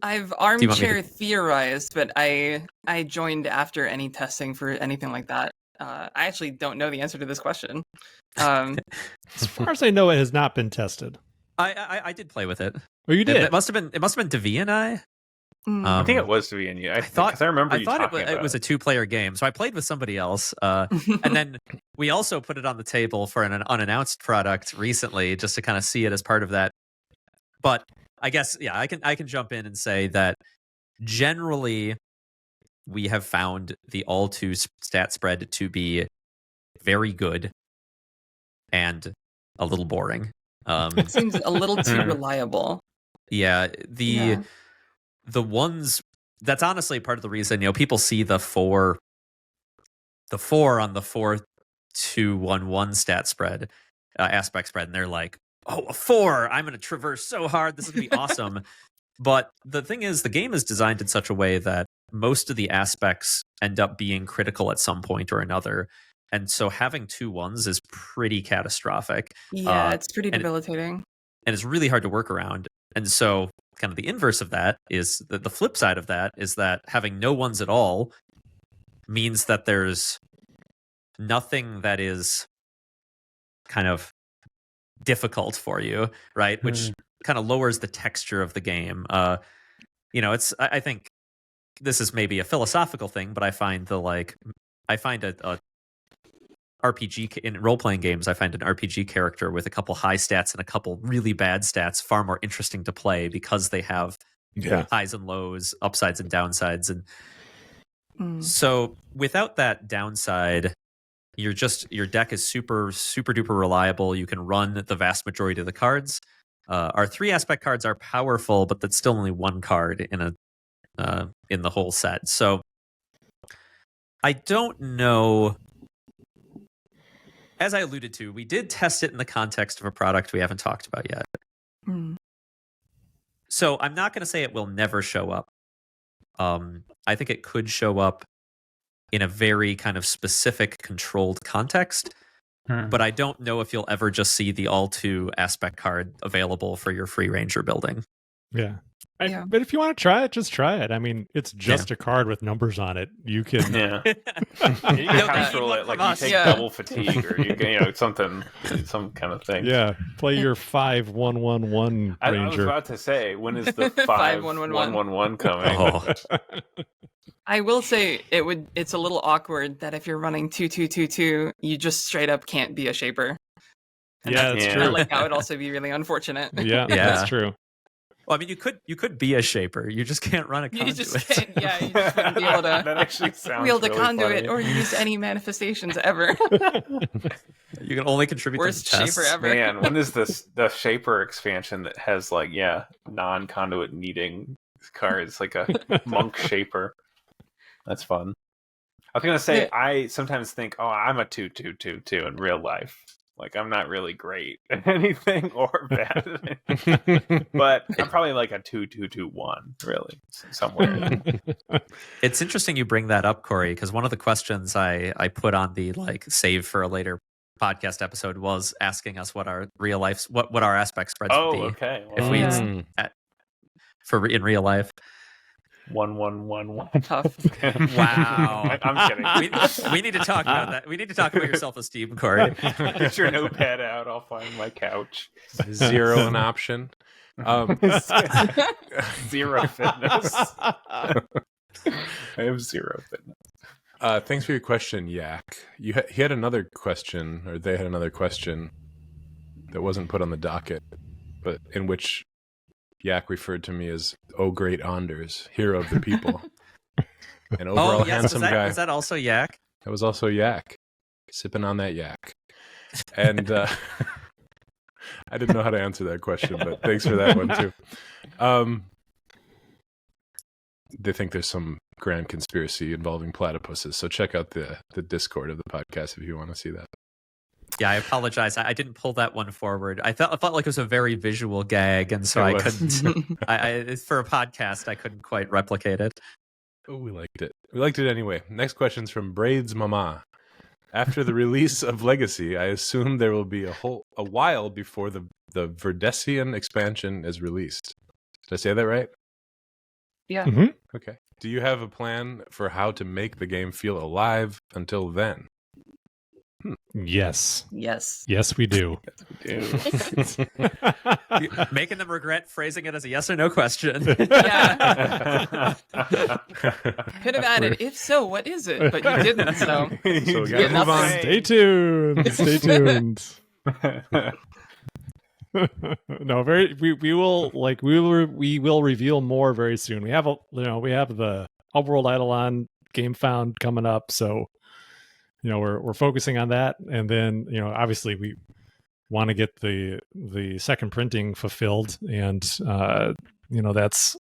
I've armchair theorized, but I joined after any testing for anything like that. I actually don't know the answer to this question. As far as I know, it has not been tested. I did play with it. Oh, you did? It must have been Devi and I. I think it was Devi and you. I thought it was a 2-player game, so I played with somebody else, and then we also put it on the table for an unannounced product recently, just to kind of see it as part of that. But I guess I can jump in and say that generally we have found the all 2 stat spread to be very good and a little boring. It seems a little too reliable. Yeah, the ones, that's honestly part of the reason, people see the 4 on the 4-2-1-1 stat spread, aspect spread, and they're like, oh, a 4, I'm going to traverse so hard, this is going to be awesome. But the thing is, the game is designed in such a way that most of the aspects end up being critical at some point or another. And so having 2 1s is pretty catastrophic. Yeah, it's pretty debilitating. And it's really hard to work around. And so kind of the inverse of that is the flip side of that is that having no 1s at all means that there's nothing that is kind of difficult for you, right? Which kind of lowers the texture of the game. It's, I think this is maybe a philosophical thing, but I find a RPG in role-playing games, I find an RPG character with a couple high stats and a couple really bad stats far more interesting to play because they have highs and lows, upsides and downsides. And so without that downside, your deck is super, super duper reliable. You can run the vast majority of the cards. Our 3 aspect cards are powerful, but that's still only 1 card in the whole set. So I don't know. As I alluded to, we did test it in the context of a product we haven't talked about yet. So I'm not going to say it will never show up. I think it could show up in a very kind of specific, controlled context. But I don't know if you'll ever just see the all 2 aspect card available for your free Ranger building. Yeah. But if you want to try it, just try it. I mean, it's just a card with numbers on it. You can you can control it like you take double fatigue or you can, some kind of thing. Yeah, play your 5-1-1-1 Ranger. I was about to say, when is the 5-1-1-1 coming? Oh. I will say it's a little awkward that if you're running 2-2-2-2, you just straight up can't be a shaper. And that's true. Like that would also be really unfortunate. Yeah, that's true. Well, I mean, you could be a shaper. You just can't run a conduit. You just wouldn't be able to that actually sounds wield a really conduit funny. or use any manifestations ever. You can only contribute Worst to the tests. shaper ever. Man, when is the shaper expansion that has non-conduit needing cards, like a monk shaper? That's fun. I was gonna say, I sometimes think, I'm a 2-2-2-2 in real life. Like, I'm not really great at anything or bad at anything. But I'm probably like a 2-2-2-1, really, somewhere. It's interesting you bring that up, Cory, because one of the questions I put on the save for a later podcast episode was asking us what our real life, what our aspect spreads would be. Okay. If we in real life. 1-1-1-1. Tough. Wow. I'm kidding. We need to talk about that. We need to talk about your self-esteem, Cory. Get your notepad out. I'll find my couch. 0 an option. Zero fitness. I have 0 fitness. Thanks for your question, Yak. He had another question, or they had another question that wasn't put on the docket, but in which Yak referred to me as "Oh Great Anders, hero of the people," an overall handsome guy. Was that also Yak? That was also Yak, sipping on that Yak, and I didn't know how to answer that question, but thanks for that one too. They think there's some grand conspiracy involving platypuses, so check out the Discord of the podcast if you want to see that. Yeah, I apologize. I didn't pull that one forward. I felt like it was a very visual gag, and so I couldn't. I for a podcast, I couldn't quite replicate it. Oh, we liked it. We liked it anyway. Next question's from Braids Mama. After the release of Legacy, I assume there will be a while before the Verdesian expansion is released. Did I say that right? Yeah. Mm-hmm. Okay. Do you have a plan for how to make the game feel alive until then? Yes. Yes. Yes, we do. Making them regret phrasing it as a yes or no question. Yeah. Could have added, if so, what is it? But you didn't, so we gotta get move on. nothing. Stay tuned. Stay tuned. No, we will reveal more very soon. We have the Hubworld Aidalon game found coming up, so we're focusing on that, and then obviously we want to get the second printing fulfilled, and that's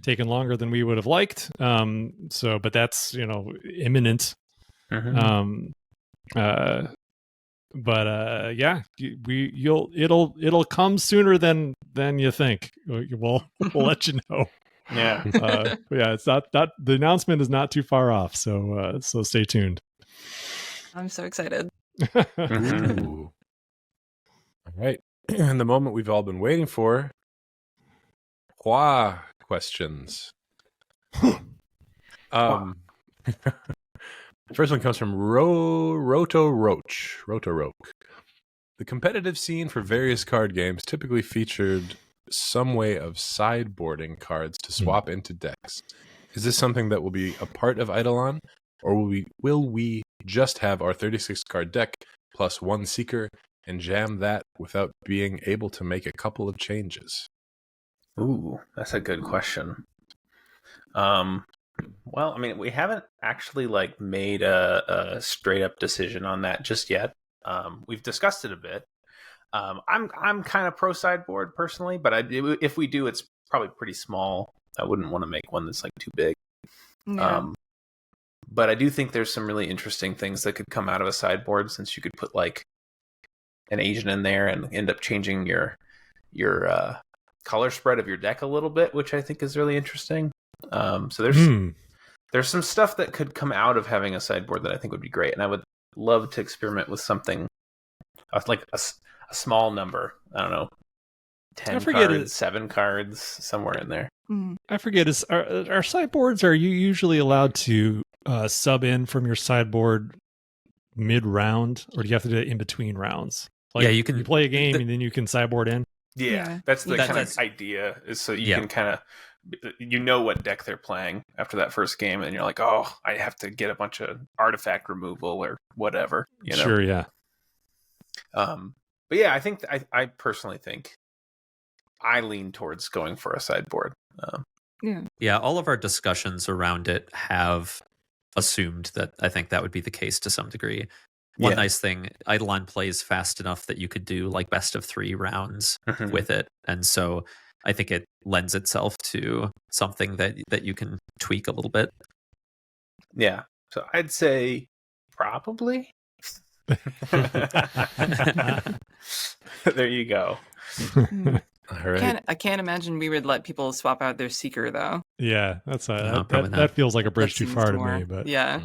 taken longer than we would have liked. But that's imminent. Mm-hmm. It'll come sooner than you think. We'll let you know. Yeah. It's not the announcement is not too far off, so stay tuned. I'm so excited. Ooh. All right. And the moment we've all been waiting for. Questions. First one comes from Roto Roach. The competitive scene for various card games typically featured some way of sideboarding cards to swap into decks. Is this something that will be a part of Eidalon, or will we just have our 36-card deck plus one Seeker and jam that without being able to make a couple of changes? Ooh, that's a good question. Well, I mean, we haven't actually made a straight up decision on that just yet. We've discussed it a bit. I'm kind of pro sideboard personally, but if we do, it's probably pretty small. I wouldn't want to make one that's too big. Yeah. But I do think there's some really interesting things that could come out of a sideboard, since you could put an agent in there and end up changing your color spread of your deck a little bit, which I think is really interesting. So there's some stuff that could come out of having a sideboard that I think would be great, and I would love to experiment with something like a small number. I don't know, 10 cards, 7 cards, somewhere in there. I forget. Our sideboards, are you usually allowed to sub in from your sideboard mid-round, or do you have to do it in between rounds? Yeah, you can play a game and then you can sideboard in. Yeah, that's the kind of idea, is so you can kind of what deck they're playing after that first game, and you're like, oh, I have to get a bunch of artifact removal or whatever. Sure, yeah. But yeah, I personally think I lean towards going for a sideboard. Yeah, all of our discussions around it have assumed that I think that would be the case to some degree. One nice thing, Eidalon plays fast enough that you could do best of 3 rounds with it, and so I think it lends itself to something that you can tweak a little bit. Yeah, so I'd say probably. There you go. All right. I can't imagine we would let people swap out their Seeker, though. Yeah, that feels like a bridge too far to me. But yeah.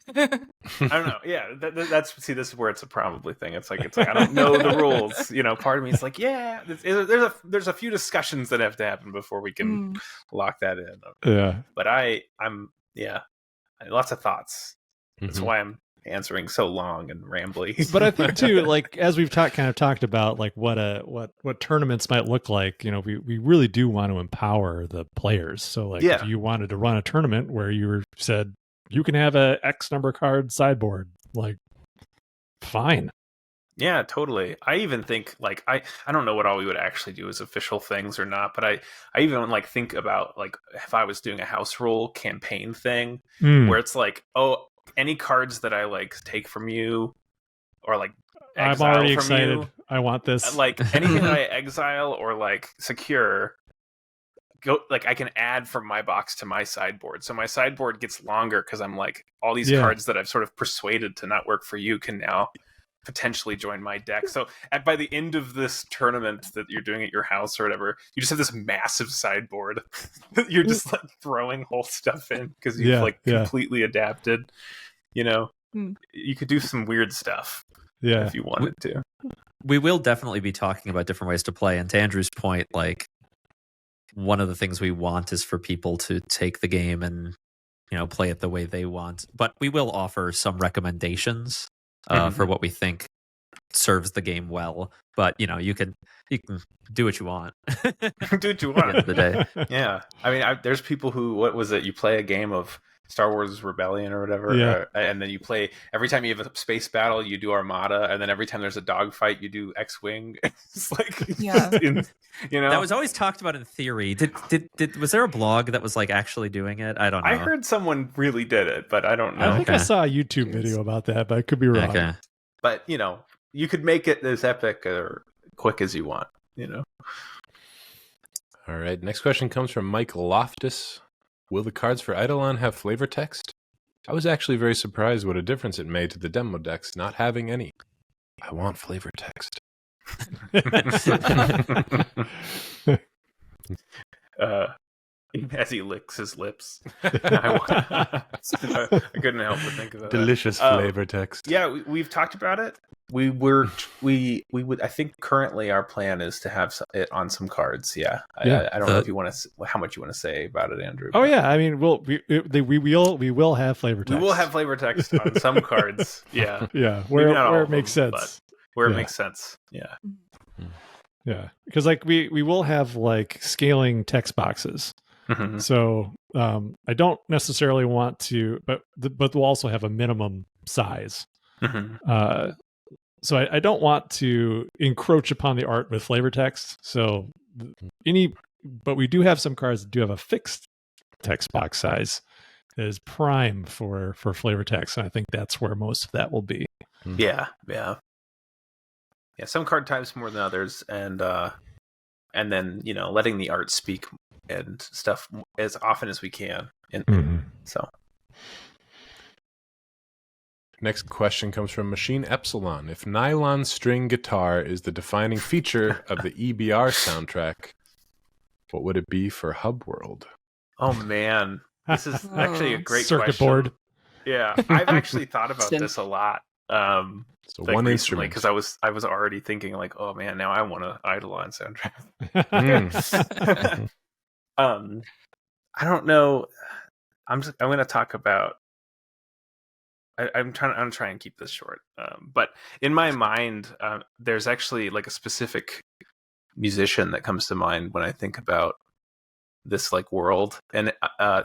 I don't know. Yeah, that's this is where it's a probably thing. It's like I don't know the rules. Part of me is like, yeah, there's a few discussions that have to happen before we can lock that in. Yeah, but I'm lots of thoughts. That's why I'm answering so long and rambly. But I think too, like as we've talked about, like what tournaments might look like. We really do want to empower the players. So like, if you wanted to run a tournament where you said you can have a X number card sideboard, like, fine. Yeah, totally. I even think like I don't know what all we would actually do as official things or not, but I even like think about like if I was doing a house rule campaign thing where it's like, oh, any cards that I like take from you or like exile I'm already from excited. You, I want this. like anything that I exile or like secure, like I can add from my box to my sideboard. So my sideboard gets longer because I'm like all these cards that I've sort of persuaded to not work for you can now potentially join my deck. So by the end of this tournament that you're doing at your house or whatever, you just have this massive sideboard that you're just like throwing whole stuff in because you've completely adapted. You could do some weird stuff if you wanted to. We will definitely be talking about different ways to play. And to Andrew's point, like one of the things we want is for people to take the game and play it the way they want. But we will offer some recommendations for what we think serves the game well, but you can do what you want. Do what you want at the end of the day. Yeah, I mean, there's people who, what was it? You play a game of Star Wars Rebellion or whatever, and then you play every time you have a space battle, you do Armada, and then every time there's a dogfight, you do X-wing. It's like, that was always talked about in theory. Did was there a blog that was like actually doing it? I don't know. I heard someone really did it, but I don't know. I think I saw a YouTube video about that, but I could be wrong. Okay. But you could make it as epic or quick as you want. All right. Next question comes from Mike Loftus. Will the cards for Eidalon have flavor text? I was actually very surprised what a difference it made to the demo decks not having any. I want flavor text. As he licks his lips. I couldn't help but think of that. Delicious flavor text. Yeah, we've talked about it. We would. I think currently our plan is to have it on some cards. Yeah. I don't know if you want to, how much you want to say about it, Andrew. Oh yeah, I mean, we will have flavor text. We will have flavor text on some cards. Yeah. Yeah, where it makes sense. Where it makes sense. Yeah. Yeah, because like we will have like scaling text boxes. Mm-hmm. So I don't necessarily want to, but we'll also have a minimum size. Mm-hmm. So I don't want to encroach upon the art with flavor text. So but we do have some cards that do have a fixed text box size that is prime for flavor text, and I think that's where most of that will be. Yeah. Some card types more than others, and then letting the art speak and stuff as often as we can. So, next question comes from Machine Epsilon. If nylon string guitar is the defining feature of the EBR soundtrack, what would it be for Hubworld? Oh man, this is actually a great circuit question. board. Yeah, I've actually thought about this a lot. So one instrument, because I was already thinking like, oh man, now I want an Eidalon soundtrack. I don't know. I'm going to talk about. I'm trying to try and keep this short. But in my mind, there's actually like a specific musician that comes to mind when I think about this like world, and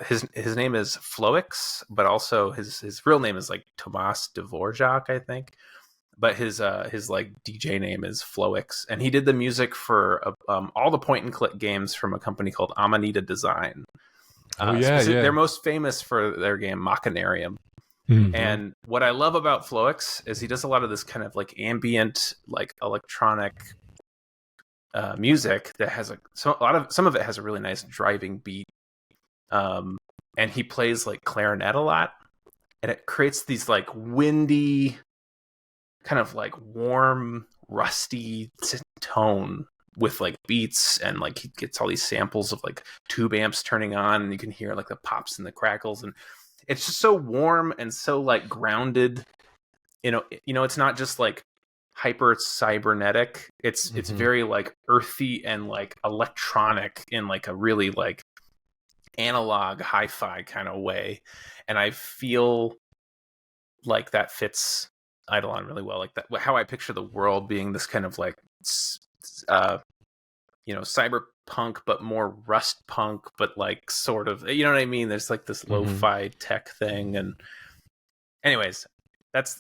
his name is Floix, but also his real name is like Tomas Dvorak, I think. But his like DJ name is Floix, and he did the music for all the point and click games from a company called Amanita Design. They're most famous for their game Machinarium. Mm-hmm. And what I love about Floix is he does a lot of this kind of like ambient, like electronic music that has some of it has a really nice driving beat, and he plays like clarinet a lot, and it creates these like windy, kind of like warm, rusty tone with like beats, and like he gets all these samples of like tube amps turning on, and you can hear like the pops and the crackles, and it's just so warm and so like grounded. It's not just like hyper cybernetic. It's very like earthy and like electronic in like a really like analog hi-fi kind of way, and I feel like that fits Eidolon really well. Like that, how I picture the world being this kind of like cyberpunk, but more rust punk, but like sort of, you know what I mean? There's like this lo-fi tech thing, and anyways,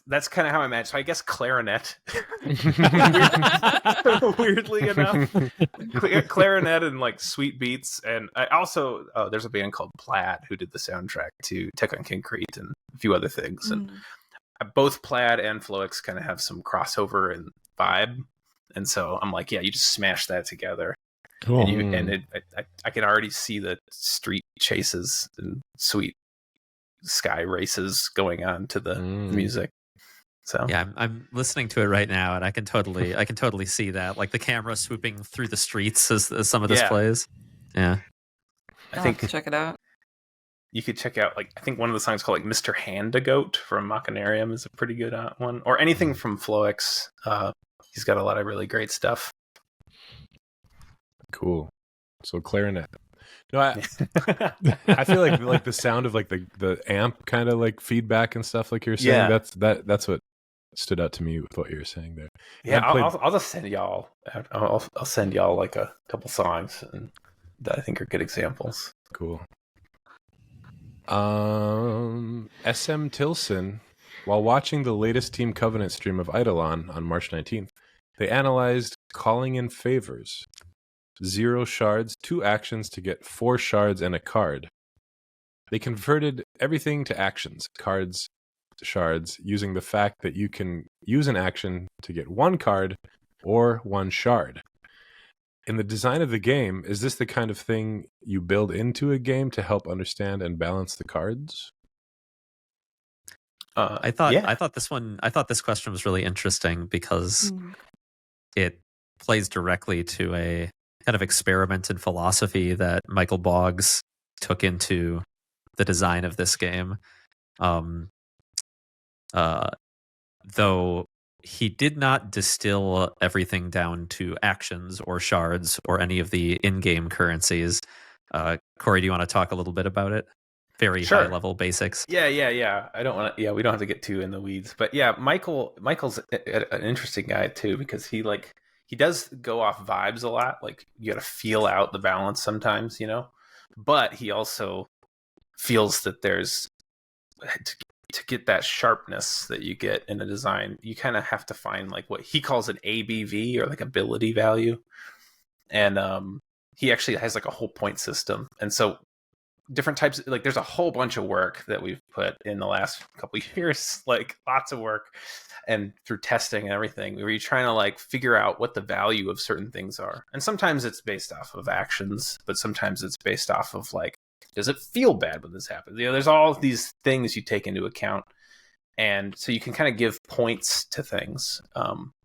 that's kind of how I imagine. So I guess clarinet, weirdly enough, clarinet and like sweet beats. And I also there's a band called Plaid who did the soundtrack to Tekken Concrete and a few other things. And both Plaid and Floix kind of have some crossover and vibe. And so I'm like, yeah, you just smash that together. Cool. And I can already see the street chases and sweet sky races going on to the music. So yeah, I'm listening to it right now, and I can totally see that, like the camera swooping through the streets as some of this plays. Yeah, I think check it out. You could check out, like, I think one of the songs called like Mr. Handagoat from Machinarium is a pretty good one, or anything from Floix. He's got a lot of really great stuff. Cool. So clarinet. No, I feel like the sound of like the amp kind of like feedback and stuff like you're saying. Yeah. That's what stood out to me with what you were saying there. Yeah, I'll just send y'all. I'll send y'all like a couple songs that I think are good examples. Cool. SM Tilson, while watching the latest Team Covenant stream of Eidalon on March 19th, they analyzed calling in favors. 0 shards, 2 actions to get 4 shards and a card. They converted everything to actions, cards, shards, using the fact that you can use an action to get 1 card or 1 shard. In the design of the game, is this the kind of thing you build into a game to help understand and balance the cards? I thought this question was really interesting because it plays directly to a kind of experiment in philosophy that Michael Boggs took into the design of this game. Though he did not distill everything down to actions or shards or any of the in-game currencies. Cory, do you want to talk a little bit about it? Very high level basics. Yeah. I don't want to. Yeah, we don't have to get too in the weeds, but yeah, Michael's an interesting guy too, because he does go off vibes a lot. Like, you got to feel out the balance sometimes, but he also feels that there's to get that sharpness that you get in a design, you kind of have to find like what he calls an ABV, or like ability value. And he actually has like a whole point system. And so different types, like there's a whole bunch of work that we've put in the last couple of years, like lots of work, and through testing and everything, where you're trying to like figure out what the value of certain things are. And sometimes it's based off of actions, but sometimes it's based off of like, does it feel bad when this happens? There's all these things you take into account. And so you can kind of give points to things,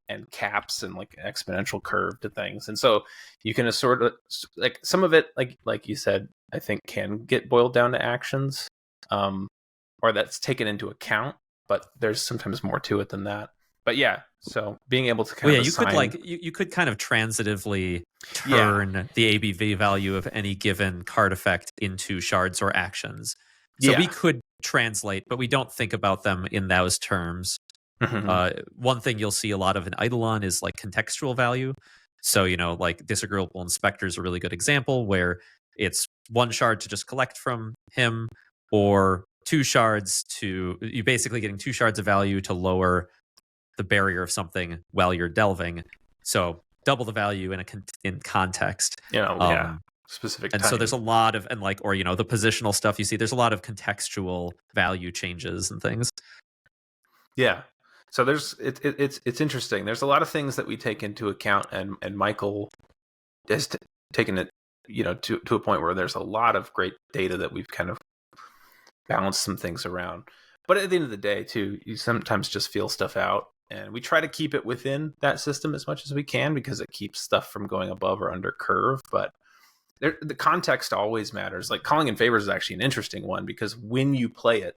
and caps and like an exponential curve to things. And so you can sort of, like, some of it, like you said, I think can get boiled down to actions, or that's taken into account, but there's sometimes more to it than that. But yeah, so being able to kind of assign... you could kind of transitively turn the ABV value of any given card effect into shards or actions. So we could translate, but we don't think about them in those terms. One thing you'll see a lot of in Eidolon is like contextual value. So, like Disagreeable Inspector is a really good example, where it's 1 shard to just collect from him, or 2 shards to, you're basically getting 2 shards of value to lower the barrier of something while you're delving. So double the value in context. Specific. And time. so there's a lot of, and like, or, the positional stuff you see, there's a lot of contextual value changes and things. Yeah. So it's interesting. There's a lot of things that we take into account, and Michael has taken it, to a point where there's a lot of great data that we've kind of balanced some things around. But at the end of the day, too, you sometimes just feel stuff out, and we try to keep it within that system as much as we can, because it keeps stuff from going above or under curve. But the context always matters. Like calling in favors is actually an interesting one because when you play it,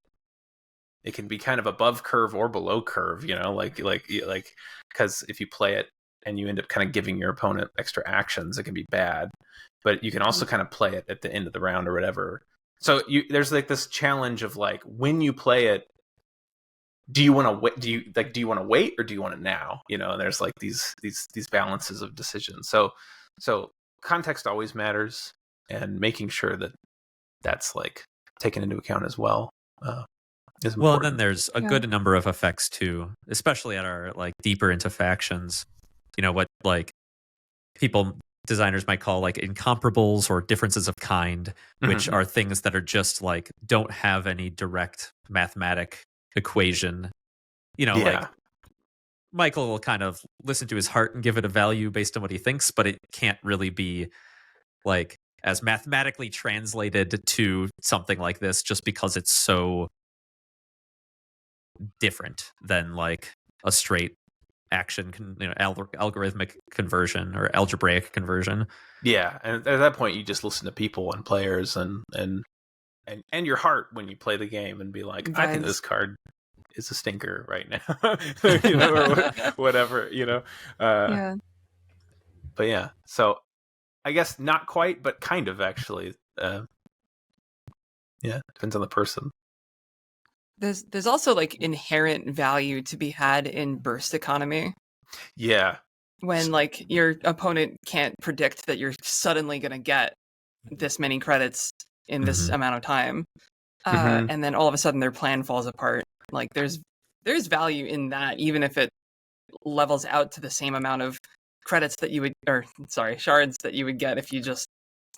it can be kind of above curve or below curve, like because if you play it and you end up kind of giving your opponent extra actions, it can be bad. But you can also kind of play it at the end of the round or whatever. So there's like this challenge of like when you play it, do you want to wait? Do you want to wait or do you want it now? And there's like these balances of decisions. So context always matters, and making sure that that's like taken into account as well. Is important. Well, and then there's a good number of effects too, especially at our like deeper into factions. What like designers might call like incomparables or differences of kind, which are things that are just like don't have any direct mathematic equation. Like Michael will kind of listen to his heart and give it a value based on what he thinks, but it can't really be like as mathematically translated to something like this just because it's so different than like a straight action algorithmic conversion or algebraic conversion. Yeah, and at that point you just listen to people and players and your heart when you play the game and be like, I think this card is a stinker right now. Or whatever, But yeah, so I guess not quite, but kind of actually. Depends on the person. There's also like inherent value to be had in burst economy. Yeah. When like your opponent can't predict that you're suddenly going to get this many credits in this amount of time. And then all of a sudden their plan falls apart. Like there's value in that, even if it levels out to the same amount of credits that you would, shards that you would get if you just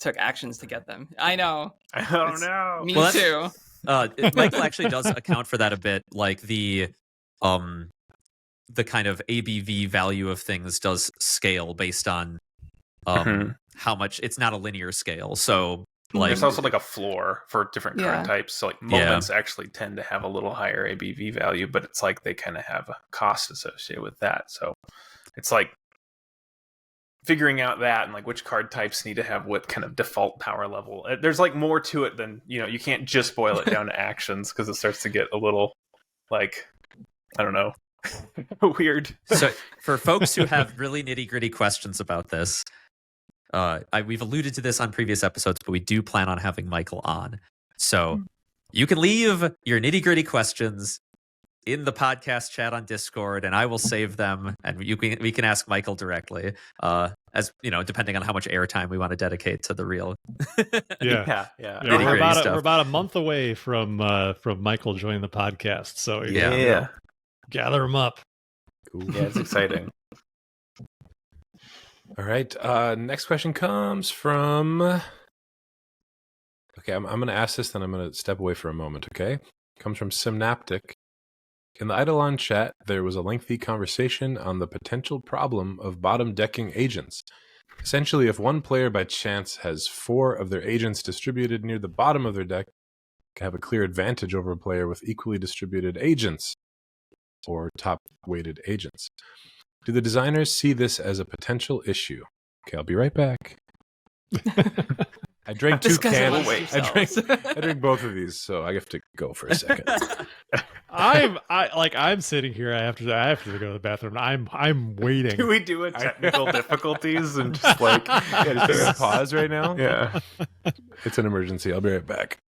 took actions to get them. I know. Oh no. Me too. Michael actually does account for that a bit. Like the kind of ABV value of things does scale based on how much. It's not a linear scale. So like there's also like a floor for different card types. So like moments actually tend to have a little higher ABV value, but it's like they kind of have a cost associated with that. So it's like figuring out that and like which card types need to have what kind of default power level. There's like more to it than, you can't just boil it down to actions because it starts to get a little like, I don't know, weird. So for folks who have really nitty gritty questions about this, we've alluded to this on previous episodes, but we do plan on having Michael on. So you can leave your nitty gritty questions in the podcast chat on Discord, and I will save them, and we can ask Michael directly, as depending on how much airtime we want to dedicate to the real. Yeah. We're about a month away from Michael joining the podcast, so gather him up. Cool. Yeah, it's exciting. All right. Next question comes from. Okay, I'm going to ask this, then I'm going to step away for a moment. Okay, comes from Synaptic. In the Eidolon chat, there was a lengthy conversation on the potential problem of bottom decking agents. Essentially, if one player by chance has 4 of their agents distributed near the bottom of their deck, can have a clear advantage over a player with equally distributed agents or top-weighted agents. Do the designers see this as a potential issue? Okay, I'll be right back. I drank 2 cans. I drink both of these, so I have to go for a second. I'm sitting here. I have to go to the bathroom. I'm waiting. Do we do a technical difficulties and just like just take a pause right now? Yeah, it's an emergency. I'll be right back.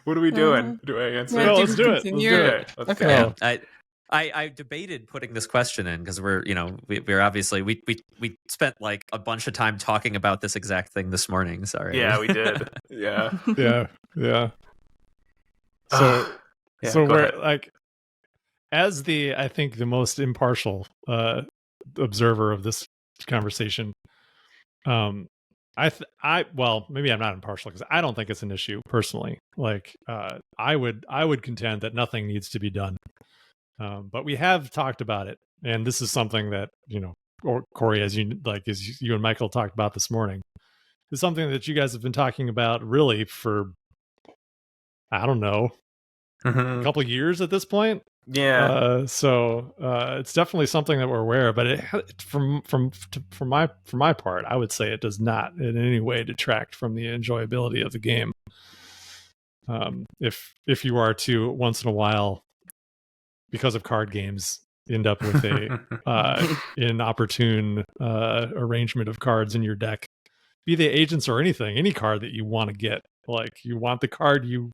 What are we doing? Do I answer? No, let's do it. Okay. Yeah, I debated putting this question in because we're obviously we spent like a bunch of time talking about this exact thing this morning. Sorry. Yeah, we did. Yeah. Yeah. So we're like, as I think the most impartial observer of this conversation, well, maybe I'm not impartial because I don't think it's an issue personally. Like, I would contend that nothing needs to be done. But we have talked about it, and this is something that or Cory, as you and Michael talked about this morning, is something that you guys have been talking about really for, I don't know, a couple of years at this point. Yeah. So it's definitely something that we're aware of, but for my part, I would say it does not in any way detract from the enjoyability of the game. If you are to once in a while, because of card games, end up with a inopportune arrangement of cards in your deck, be they agents or anything, any card that you want to get. Like, you want the card you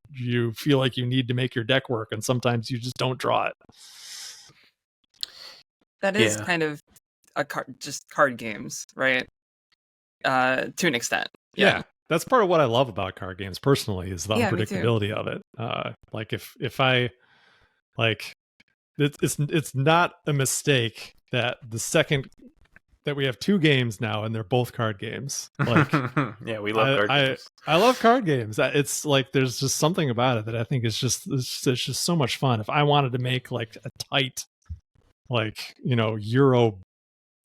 feel like you need to make your deck work, and sometimes you just don't draw it. That is kind of just card games, right? To an extent. Yeah. That's part of what I love about card games personally, is the unpredictability of it. Like if I like, it's not a mistake that the second that we have 2 games now and they're both card games. Like, yeah, we love card games. I love card games. It's like, there's just something about it that I think is just it's just so much fun. If I wanted to make like a tight, like, Euro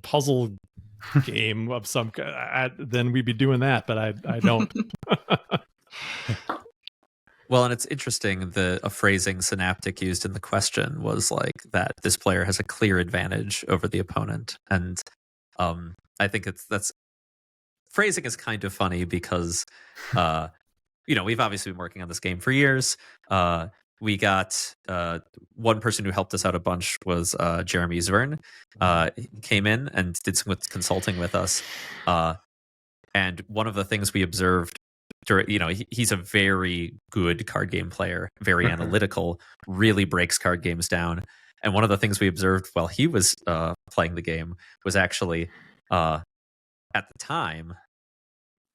puzzle game of some then we'd be doing that, but I don't. Well, and it's interesting, a phrasing Synaptic used in the question was like that this player has a clear advantage over the opponent. And I think that's phrasing is kind of funny because we've obviously been working on this game for years. We got one person who helped us out a bunch was Jeremy Zvern. He came in and did some consulting with us. And one of the things we observed he's a very good card game player, very analytical, really breaks card games down. And one of the things we observed while he was playing the game was actually, at the time,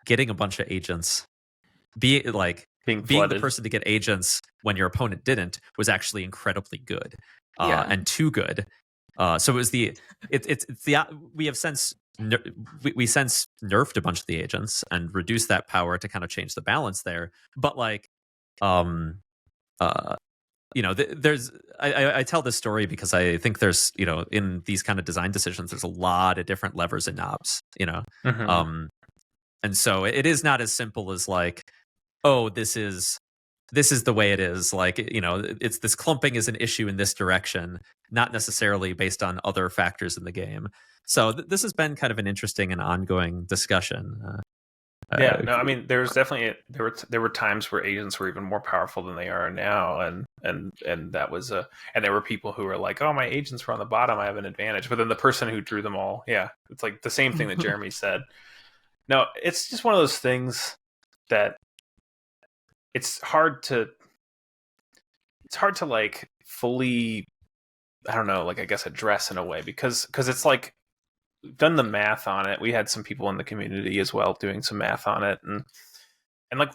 getting a bunch of agents, being the person to get agents when your opponent didn't was actually incredibly good, and too good. So it was we have since we since nerfed a bunch of the agents and reduced that power to kind of change the balance there. But there's I tell this story because I think there's in these kind of design decisions there's a lot of different levers and knobs, and so it is not as simple as like, oh, this is the way it is. Like, it's this clumping is an issue in this direction, not necessarily based on other factors in the game. So this has been kind of an interesting and ongoing discussion. I mean, there's definitely there were times where agents were even more powerful than they are now, and that was and there were people who were like, oh, my agents were on the bottom, I have an advantage. But then the person who drew them all, it's like the same thing that Jeremy said. No, it's just one of those things that it's hard to like fully, I don't know, like, I guess address in a way, because it's like, we've done the math on it. We had some people in the community as well doing some math on it, and like,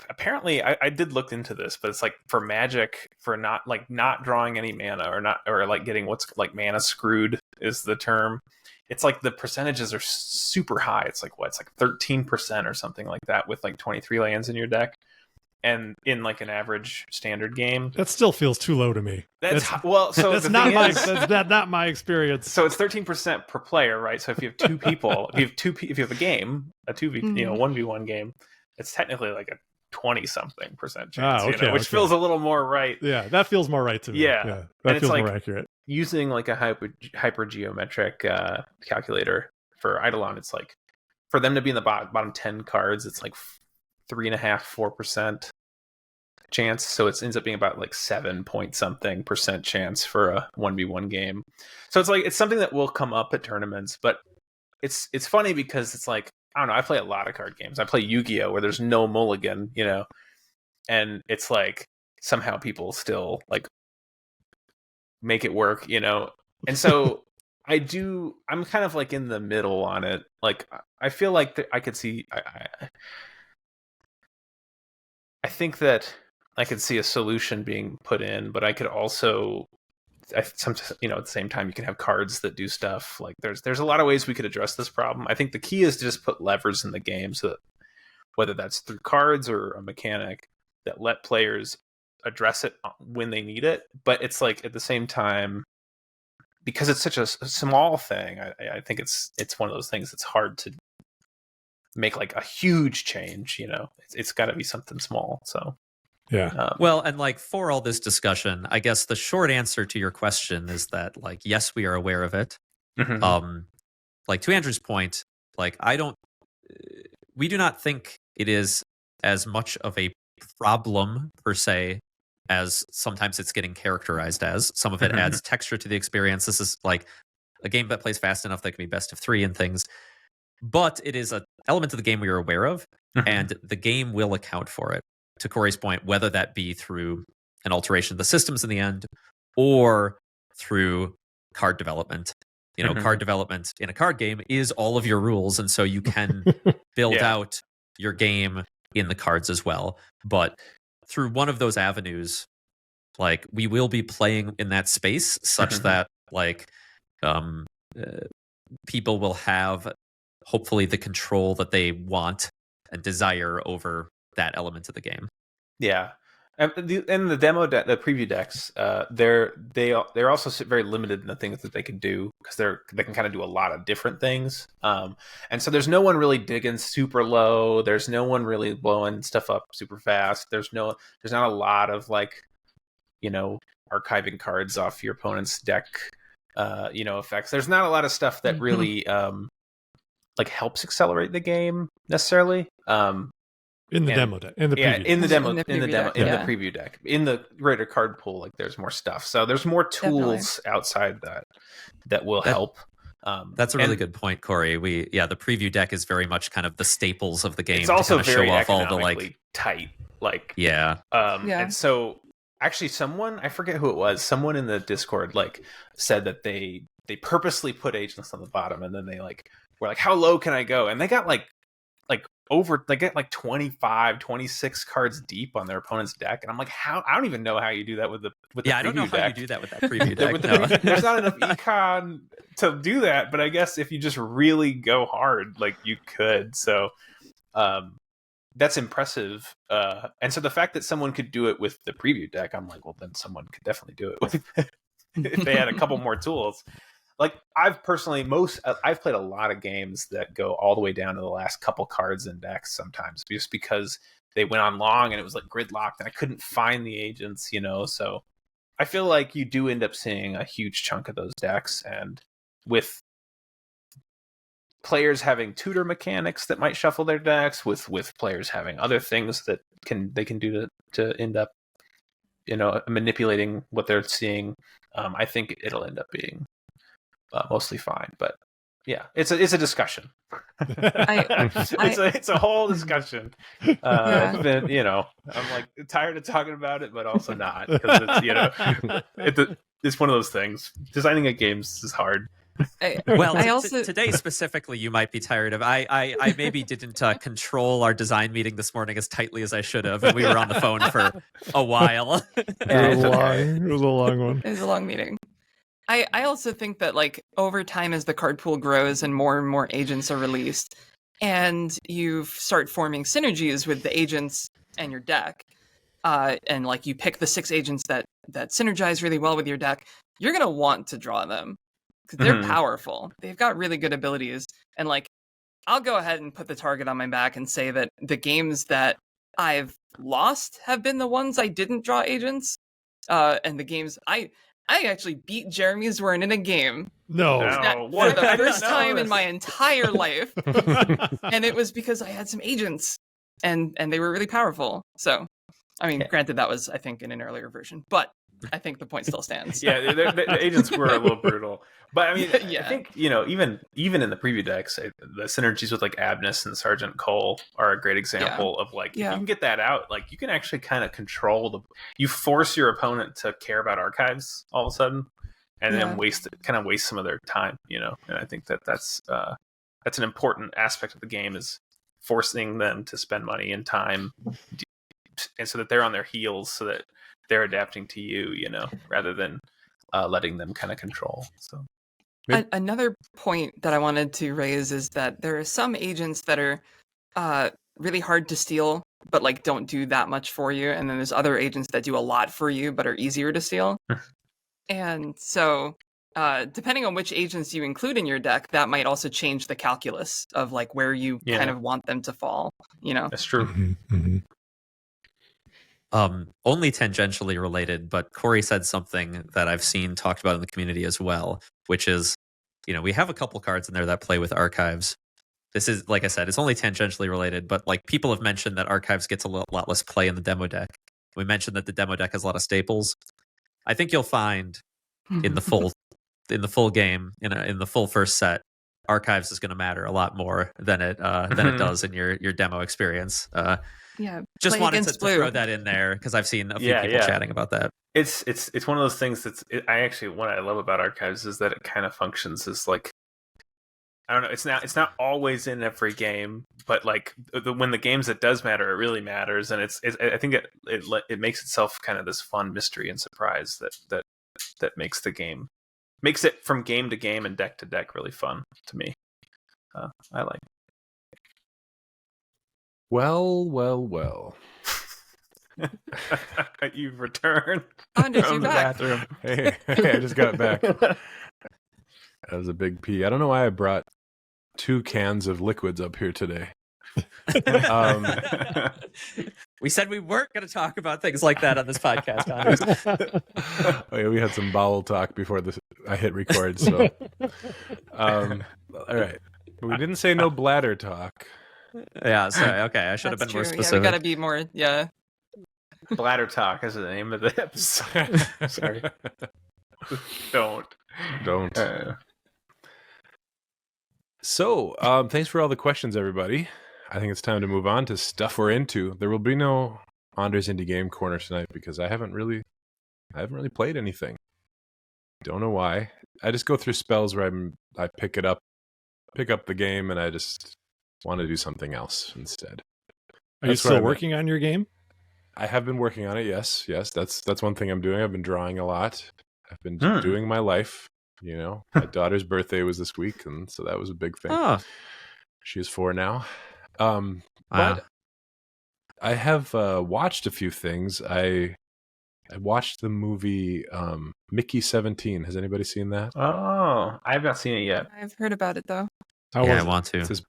apparently I did look into this, but it's like, for Magic, for not drawing any mana or like getting what's like mana screwed is the term. It's like the percentages are super high. It's like 13% or something like that with like 23 lands in your deck. And in like an average standard game, that still feels too low to me. So that's not my experience. So it's 13% per player, right? So if you have 2 people, if you have a game, a 1v1 game, it's technically like a 20-something% chance, which feels a little more right. Yeah, that feels more right to me. Yeah, that feels more accurate. Using like a hypergeometric calculator for Eidalon, it's like, for them to be in the bottom 10 cards, it's like 3.5-4% chance. So it ends up being about like 7-point-something% chance for a 1v1 game. So it's like, it's something that will come up at tournaments, but it's funny because it's like, I don't know, I play a lot of card games. I play Yu-Gi-Oh! Where there's no mulligan, and it's like, somehow people still like make it work, and so I'm kind of like in the middle on it. Like, I feel like I could see, I think that I could see a solution being put in, but I could also, at the same time, you can have cards that do stuff. Like, there's a lot of ways we could address this problem. I think the key is to just put levers in the game, so that whether that's through cards or a mechanic that let players address it when they need it. But it's like, at the same time, because it's such a small thing, I think it's one of those things that's hard to make like a huge change. It's got to be something small. So Yeah. Well, and like for all this discussion, I guess the short answer to your question is that like yes, we are aware of it. Like to Andrew's point, like we do not think it is as much of a problem per se as sometimes it's getting characterized as. Some of it adds texture to the experience. This is like a game that plays fast enough that can be best of 3 and things. But it is an element of the game we are aware of, and the game will account for it. To Cory's point, whether that be through an alteration of the systems in the end or through card development. You know, card development in a card game is all of your rules, and so you can build out your game in the cards as well. But through one of those avenues, like we will be playing in that space such that like people will have hopefully the control that they want and desire over that element of the game. Yeah. And the demo deck, the preview decks, they're also very limited in the things that they can do because they can kind of do a lot of different things. And so there's no one really digging super low. There's no one really blowing stuff up super fast. There's not a lot of like, you know, archiving cards off your opponent's deck, you know, effects. There's not a lot of stuff that really like helps accelerate the game necessarily. In the demo deck, in the preview deck, in the greater card pool, like there's more stuff. So there's more tools outside that will help. That's a really good point, Cory. The preview deck is very much kind of the staples of the game. It's also to kind of very show off all the like tight, like And so actually, I forget who it was. Someone in the Discord like said that they purposely put agents on the bottom, and then they like were like, how low can I go? And they got they get like 25, 26 cards deep on their opponent's deck, and I'm like, how? I don't even know how you do that with the preview deck. I don't know how you do that with that preview deck. There's not enough econ to do that, but I guess if you just really go hard, like you could. So that's impressive. And so the fact that someone could do it with the preview deck, I'm like, well, then someone could definitely do it with if they had a couple more tools. Like I've played a lot of games that go all the way down to the last couple cards in decks sometimes, just because they went on long and it was like gridlocked and I couldn't find the agents, you know. So I feel like you do end up seeing a huge chunk of those decks, and with players having tutor mechanics that might shuffle their decks, with players having other things that they can do to end up, you know, manipulating what they're seeing. I think it'll end up being mostly fine, but yeah, it's a discussion. It's a whole discussion. But, you know, I'm like tired of talking about it, but also not, because it's, you know, it's one of those things. Designing a games is hard. Today specifically, you might be tired of. I maybe didn't control our design meeting this morning as tightly as I should have, and we were on the phone for a while. It was a long one. It was a long meeting. I also think that like over time, as the card pool grows and more agents are released, and you start forming synergies with the agents and your deck, and like you pick the 6 agents that synergize really well with your deck, you're gonna want to draw them because they're powerful. They've got really good abilities, and like I'll go ahead and put the target on my back and say that the games that I've lost have been the ones I didn't draw agents, and the games I actually beat Jeremy's Wern in a game. No. For the first time in my entire life. And it was because I had some agents and they were really powerful. So, I mean, granted, that was, I think, in an earlier version, but I think the point still stands. Yeah, the agents were a little brutal. But I mean, I think, you know, even in the preview decks, the synergies with like Abnus and Sergeant Cole are a great example of like, if you can get that out, like you can actually kind of control you force your opponent to care about archives all of a sudden, and then waste some of their time, you know. And I think that's an important aspect of the game, is forcing them to spend money and time, and so that they're on their heels, so that they're adapting to you, you know, rather than letting them kind of control. So another point that I wanted to raise is that there are some agents that are really hard to steal, but like don't do that much for you, and then there's other agents that do a lot for you but are easier to steal. And so depending on which agents you include in your deck, that might also change the calculus of like where you kind of want them to fall, you know. That's true. only tangentially related, but Cory said something that I've seen talked about in the community as well, which is, we have a couple cards in there that play with archives. This is, like I said, it's only tangentially related, but like people have mentioned that archives gets a lot less play in the demo deck. We mentioned that the demo deck has a lot of staples. I think you'll find in the full game, in the full first set, archives is going to matter a lot more than it does in your demo experience. Just wanted to throw that in there because I've seen a few people chatting about that. It's one of those things what I love about archives is that it kind of functions as like, I don't know, it's not always in every game, but like when the games that does matter, it really matters, and I think it makes itself kind of this fun mystery and surprise that makes it from game to game and deck to deck really fun to me. I like it. Well. You've returned Anders, from you're the back. bathroom. Hey, I just got back. That was a big pee. I don't know why I brought 2 cans of liquids up here today. We said we weren't going to talk about things like that on this podcast, Anders. Oh, yeah, we had some bowel talk before I hit record. So, all right, but we didn't say no bladder talk. Yeah, sorry. Okay, I should have been more specific. Yeah, we got to be more. Yeah. Bladder talk is the name of the episode. Sorry. Don't. So, thanks for all the questions, everybody. I think it's time to move on to stuff we're into. There will be no Anders Indie Game Corner tonight because I haven't really played anything. Don't know why. I just go through spells where I pick up the game, and I just want to do something else instead. Are you still working on your game? I have been working on it. Yes. That's one thing I'm doing. I've been drawing a lot. I've been doing my life. My daughter's birthday was this week, and so that was a big thing. Oh. She's 4 now. But I have watched a few things. I watched the movie Mickey 17. Has anybody seen that? Oh, I have not seen it yet. I've heard about it though. I want to. It's this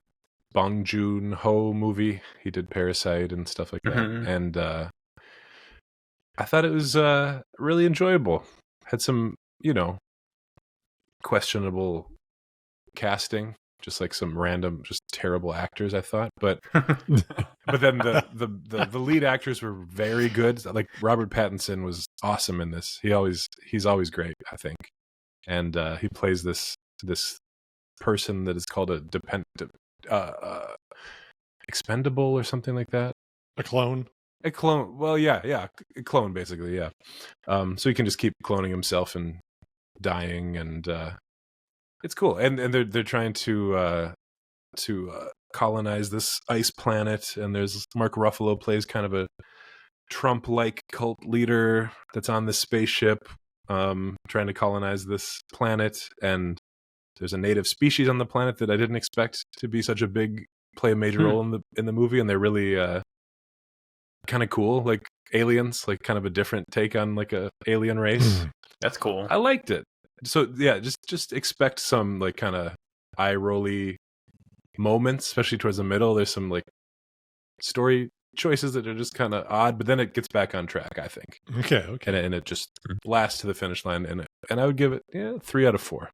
Bong Joon-ho movie. He did Parasite and stuff like that. And I thought it was really enjoyable. Had some, questionable casting, just like some random, just terrible actors, I thought. But then the lead actors were very good. Like Robert Pattinson was awesome in this. He's always great, I think. And he plays this person that is called a expendable or something like that. A clone. Well, yeah, a clone basically, yeah. So he can just keep cloning himself and dying, and it's cool. And they're trying to colonize this ice planet, and there's Mark Ruffalo plays kind of a Trump-like cult leader that's on this spaceship, trying to colonize this planet, and there's a native species on the planet that I didn't expect to play a major role in the movie, and they're really kind of cool, like aliens, like kind of a different take on like a alien race. That's cool. I liked it. So yeah, just expect some like kind of eye rolly moments, especially towards the middle. There's some like story choices that are just kind of odd, but then it gets back on track, I think. Okay. And it just lasts to the finish line, and I would give it 3 out of 4.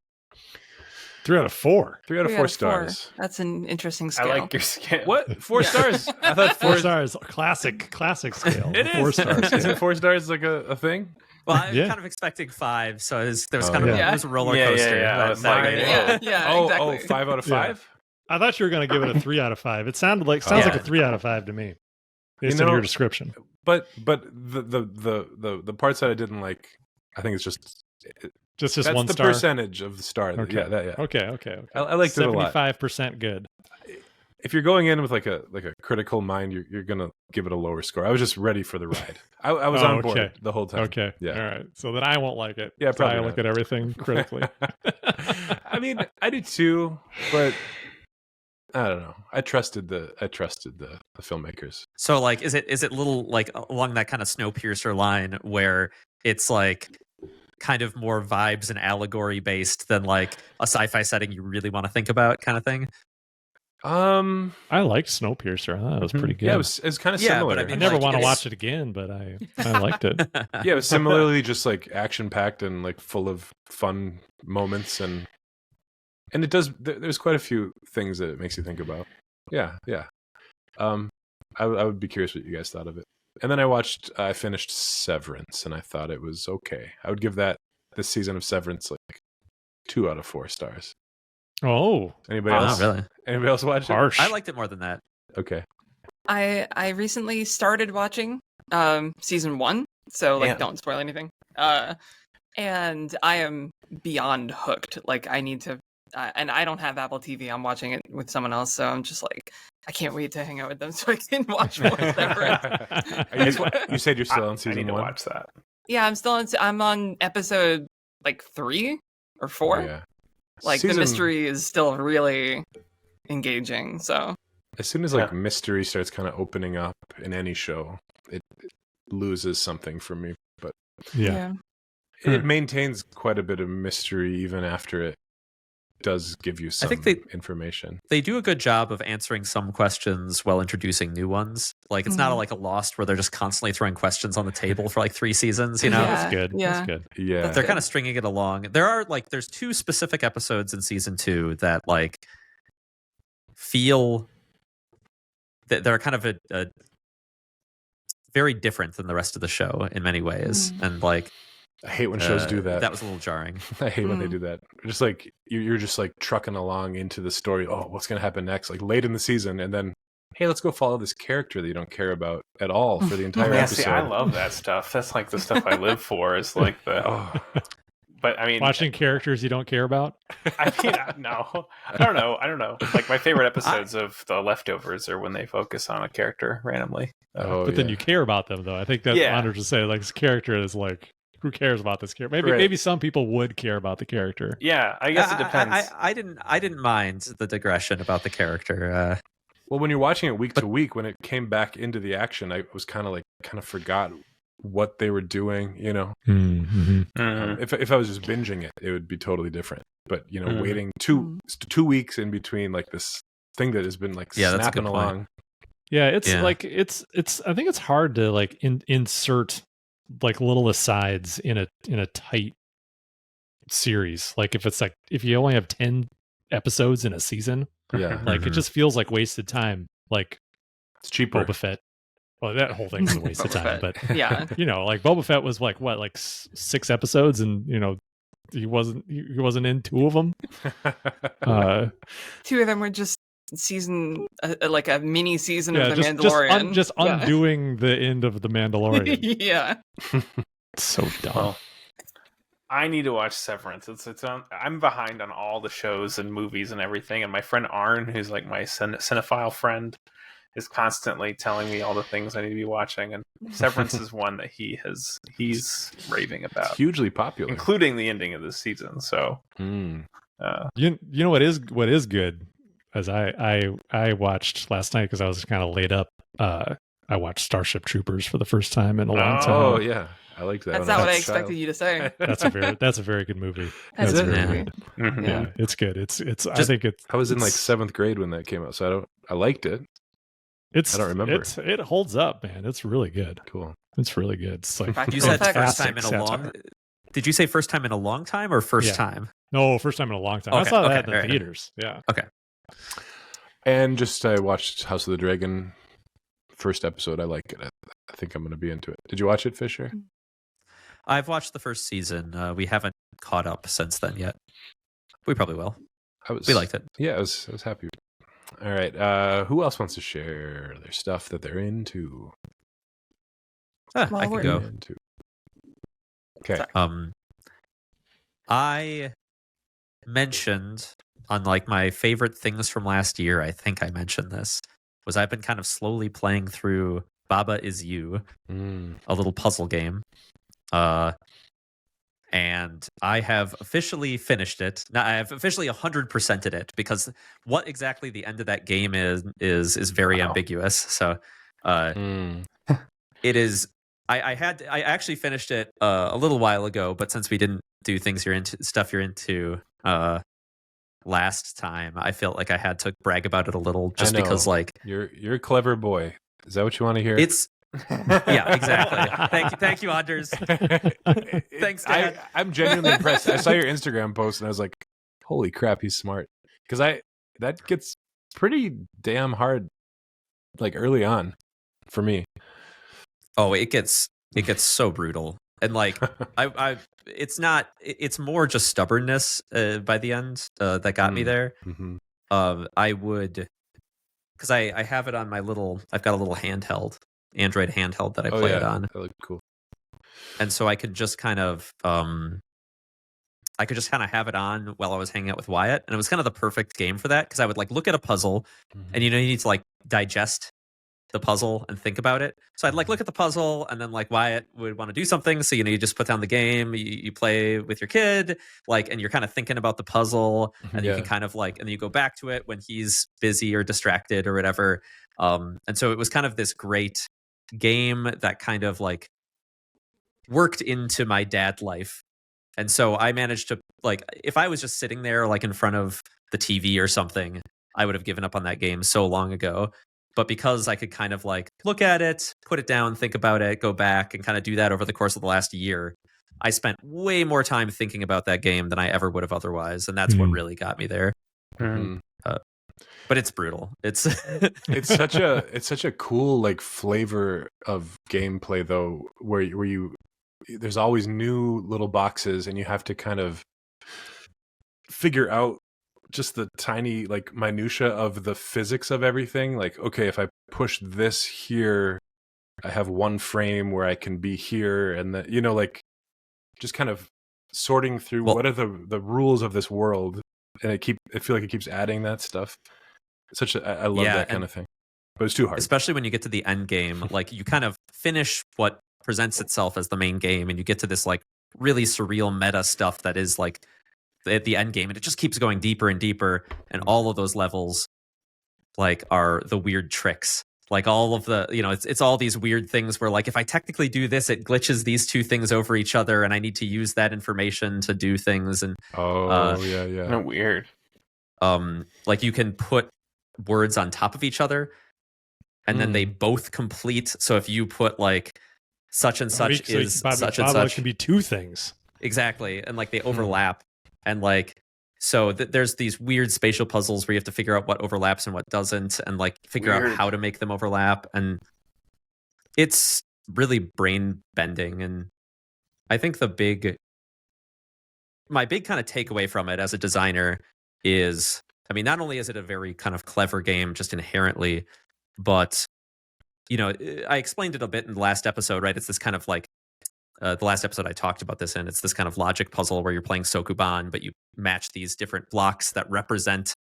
3 out of 4. 3 out of 4 stars. That's an interesting scale. I like your scale. What? 4 stars? I thought 4 stars. Classic scale. It is. 4 stars. Isn't 4 stars like a thing? Well, I'm kind of expecting 5, so there was kind of it was a roller coaster. Yeah. Exactly. 5 out of 5? I thought you were going to give it a 3 out of 5. It sounds like a 3 out of 5 to me, based on your description. But the parts that I didn't like, I think it's just Just that's one the star. Percentage of the star. Okay. Yeah. Okay. I liked it a lot. 75% good. If you're going in with like a critical mind, you're gonna give it a lower score. I was just ready for the ride. I was on board the whole time. Okay. Yeah. All right. So then I won't like it. Yeah, probably. I look at everything critically. I mean, I do too, but I don't know. I trusted the filmmakers. So like, is it little like along that kind of Snowpiercer line where it's like kind of more vibes and allegory based than like a sci-fi setting you really want to think about kind of thing? I liked Snowpiercer. I thought it was pretty good. Yeah, it was kind of similar. But I never want to watch it again, but I liked it. Yeah, it was similarly just like action packed and like full of fun moments, and it does. There's quite a few things that it makes you think about. Yeah. I would be curious what you guys thought of it. And then I finished Severance, and I thought it was okay. I would give this season of Severance like 2 out of 4 stars. Oh, anybody else? Not really. Anybody else watch it? Harsh. I liked it more than that. Okay. I recently started watching season 1, so like don't spoil anything. And I am beyond hooked. Like I need to, and I don't have Apple TV. I'm watching it with someone else, so I'm just like, I can't wait to hang out with them so I can watch more Severance. You said you're still on season 1. I need to watch that. Yeah, I'm on episode like 3 or 4. Yeah. Like the mystery is still really engaging. So as soon as like mystery starts kind of opening up in any show, it loses something for me. But it maintains quite a bit of mystery even after it does give you some information. They do a good job of answering some questions while introducing new ones. Like it's not like a Lost where they're just constantly throwing questions on the table for like 3 seasons, you know? That's good. Yeah. That's good. Yeah. They're kind of stringing it along. There's 2 specific episodes in season 2 that like feel that they're kind of a very different than the rest of the show in many ways. And like I hate when shows do that. That was a little jarring. I hate when they do that. Just like you're just like trucking along into the story. Oh, what's going to happen next? Like late in the season, and then hey, let's go follow this character that you don't care about at all for the entire episode. See, I love that stuff. That's like the stuff I live for. Is like the. But I mean, watching characters you don't care about. I mean, no, I don't know. Like my favorite episodes of The Leftovers are when they focus on a character randomly. But then you care about them, though. I think that's honored to say. Like this character is like. Who cares about this character? Maybe some people would care about the character. Yeah, I guess it depends. I didn't mind the digression about the character. Well, when you're watching it week to week, when it came back into the action, I was kind of forgot what they were doing. You know, if I was just binging it, it would be totally different. But you know, waiting 2 weeks in between like this thing that has been like snapping along. Yeah, it's like it's. I think it's hard to like insert like little asides in a tight series. Like if you only have 10 episodes in a season, like it just feels like wasted time. Like it's cheaper. Boba Fett. Well, that whole thing was a waste of time, but yeah, you know, like Boba Fett was like 6 episodes, and you know, he wasn't in 2 of them. 2 of them were just season like a mini season of The Mandalorian. Just undoing the end of The Mandalorian. Yeah. It's so dumb. Well, I need to watch Severance. It's on. I'm behind on all the shows and movies and everything. And my friend Arn, who's like my cinephile friend, is constantly telling me all the things I need to be watching. And Severance is one that he's raving about. It's hugely popular, including the ending of this season. So, you know what is good. As I watched last night because I was kind of laid up. I watched Starship Troopers for the first time in a long time. Oh yeah, I liked that. That's not what I expected you to say. That's a very good movie. That's very good. Yeah, it's good. It's. I think it's. I was in like 7th grade when that came out, so I liked it. I don't remember. It holds up, man. It's really good. Cool. It's really good. It's like you said first time in a long. Did you say first time in a long time or first time? No, first time in a long time. I saw that in the theaters. Yeah. Okay. And I watched House of the Dragon first episode. I like it. I think I'm going to be into it. Did you watch it, Fisher? I've watched the first season. We haven't caught up since then yet. We probably will. We liked it. Yeah, I was happy. All right. Who else wants to share their stuff that they're into? I can go. Okay. I mentioned on like my favorite things from last year, I think I mentioned this, was I've been kind of slowly playing through Baba Is You, a little puzzle game. And I have officially finished it. Now I have officially 100%ed it because what exactly the end of that game is very ambiguous. So it is. I actually finished it a little while ago, but since we didn't do things stuff you're into last time, I felt like I had to brag about it a little, just because like you're a clever boy. Is that what you want to hear? It's yeah, exactly. Thank you, Anders. Thanks, Dad. I'm genuinely impressed. I saw your Instagram post and I was like, holy crap, he's smart. Because that gets pretty damn hard, like early on, for me. Oh, it gets so brutal, and like it's more just stubbornness by the end that got me there. Mm-hmm. I would, because I have it on I've got a little handheld, Android handheld that I play it on. That looked cool. And so I could just kind of have it on while I was hanging out with Wyatt, and it was kind of the perfect game for that, because I would like look at a puzzle, and you need to like digest the puzzle and think about it. So I'd like look at the puzzle, and then like Wyatt would want to do something, so you just put down the game, you play with your kid, like, and you're kind of thinking about the puzzle, and you can kind of like, and then you go back to it when he's busy or distracted or whatever. And so it was kind of this great game that kind of like worked into my dad life. And so I managed to, like, if I was just sitting there like in front of the TV or something, I would have given up on that game so long ago. But because I could kind of like look at it, put it down, think about it, go back, and kind of do that over the course of the last year, I spent way more time thinking about that game than I ever would have otherwise. And that's what really got me there. Mm-hmm. But it's brutal. It's such a cool like flavor of gameplay though, where you there's always new little boxes, and you have to kind of figure out just the tiny like minutia of the physics of everything. Like, okay, if I push this here, I have one frame where I can be here, and that, like, just kind of sorting through what are the rules of this world, and I feel like it keeps adding that stuff. I love that kind of thing, but it's too hard, especially when you get to the end game. Like, you kind of finish what presents itself as the main game, and you get to this like really surreal meta stuff that is like at the end game, and it just keeps going deeper and deeper, and all of those levels like are the weird tricks, like all of the it's all these weird things where like if I technically do this, it glitches these two things over each other, and I need to use that information to do things. And yeah, weird. Like you can put words on top of each other, and then they both complete. So if you put like such and such is such and such, it can be two things exactly, and like they overlap. And like, so there's these weird spatial puzzles where you have to figure out what overlaps and what doesn't, and like figure out how to make them overlap. And it's really brain bending. And I think my big kind of takeaway from it as a designer is, I mean, not only is it a very kind of clever game just inherently, but I explained it a bit in the last episode, right? It's this kind of like, the last episode I talked about this in, it's this kind of logic puzzle where you're playing Sokuban, but you match these different blocks that represent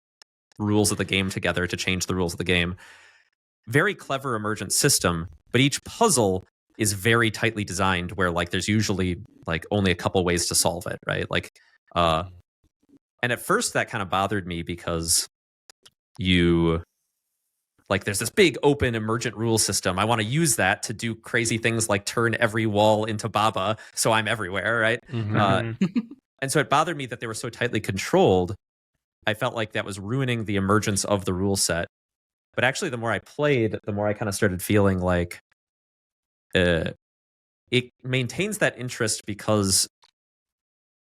rules of the game together to change the rules of the game. Very clever emergent system, but each puzzle is very tightly designed where like there's usually like only a couple ways to solve it, right? Like, and at first that kind of bothered me because like there's this big open emergent rule system. I want to use that to do crazy things like turn every wall into Baba, so I'm everywhere, right? And so it bothered me that they were so tightly controlled. I felt like that was ruining the emergence of the rule set. But actually, the more I played, the more I kind of started feeling like it maintains that interest because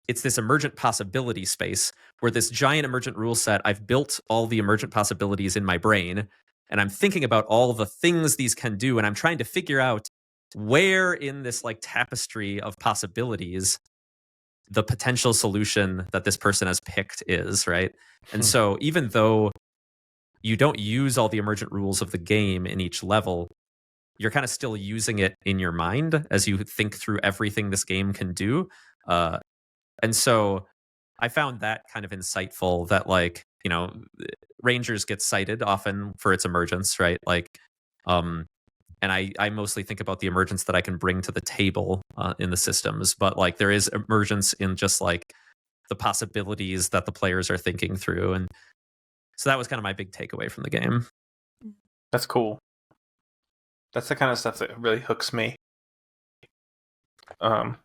it's this emergent possibility space where this giant emergent rule set, I've built all the emergent possibilities in my brain, and I'm thinking about all of the things these can do, and I'm trying to figure out where in this like tapestry of possibilities the potential solution that this person has picked is, right? And so even though you don't use all the emergent rules of the game in each level, you're kind of still using it in your mind as you think through everything this game can do. And so I found that kind of insightful, that like, Rangers gets cited often for its emergence, right? Like, and I mostly think about the emergence that I can bring to the table in the systems, but like there is emergence in just like the possibilities that the players are thinking through. And so that was kind of my big takeaway from the game. That's cool. That's the kind of stuff that really hooks me. The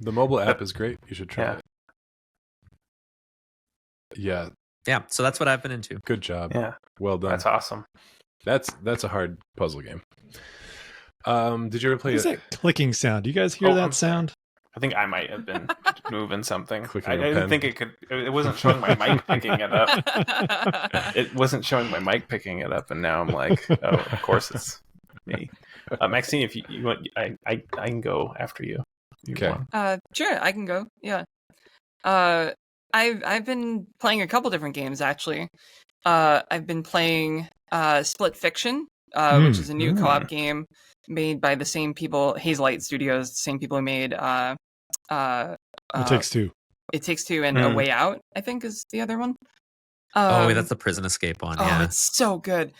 mobile app is great. You should try it. Yeah, Yeah, so that's what I've been into. Good job. Yeah. Well done. That's awesome. That's a hard puzzle game. Did you ever play What's that clicking sound? Do you guys hear that sound? I think I might have been moving something. Clicking I a didn't pen. think it could. It wasn't showing my mic picking it up. It wasn't showing my mic picking it up, and now I'm like, oh, of course it's me. Maxine, if you want, I can go after you. Okay. Sure, I can go. Yeah. I've been playing a couple different games actually. I've been playing Split Fiction, which is a new co-op game made by the same people, Hazelight Studios, the same people who made It Takes Two. It Takes Two and A Way Out, I think is the other one. That's the prison escape one. Oh, yeah, it's so good.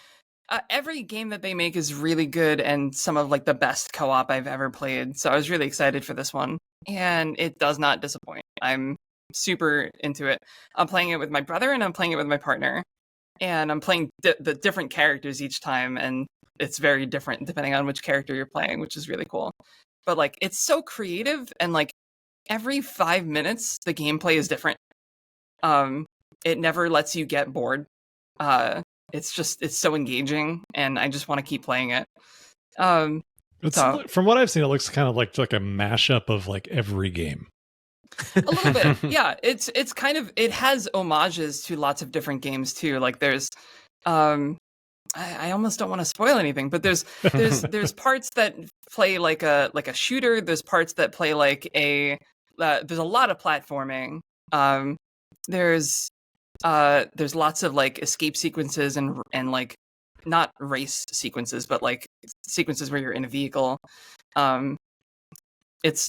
Every game that they make is really good and some of like the best co-op I've ever played. So I was really excited for this one, and it does not disappoint. I'm super into it. I'm playing it with my brother and I'm playing it with my partner, and I'm playing the different characters each time, and it's very different depending on which character you're playing, which is really cool. But like, it's so creative, and like every 5 minutes the gameplay is different. It never lets you get bored. It's so engaging, and I just want to keep playing it. From what I've seen, it looks kind of like a mashup of like every game. A little bit, yeah. It's kind of, it has homages to lots of different games too. Like there's, I almost don't want to spoil anything, but there's parts that play like a shooter. There's parts that play like there's a lot of platforming. There's lots of like escape sequences and like not race sequences, but like sequences where you're in a vehicle. It's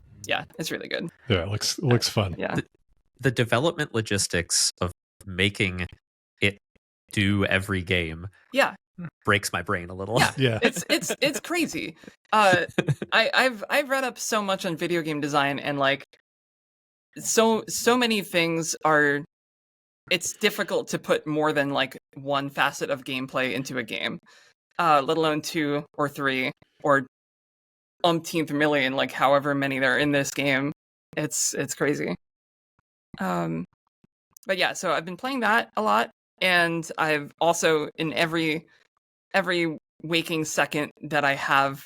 really good. Yeah, it looks fun. Yeah. The development logistics of making it do every game. Yeah. Breaks my brain a little. Yeah. It's crazy. I've read up so much on video game design, and like so many things are, it's difficult to put more than like one facet of gameplay into a game, let alone 2 or 3 or umpteenth million, like however many there are in this game. It's crazy. But yeah, so I've been playing that a lot, and I've also, in every waking second that I have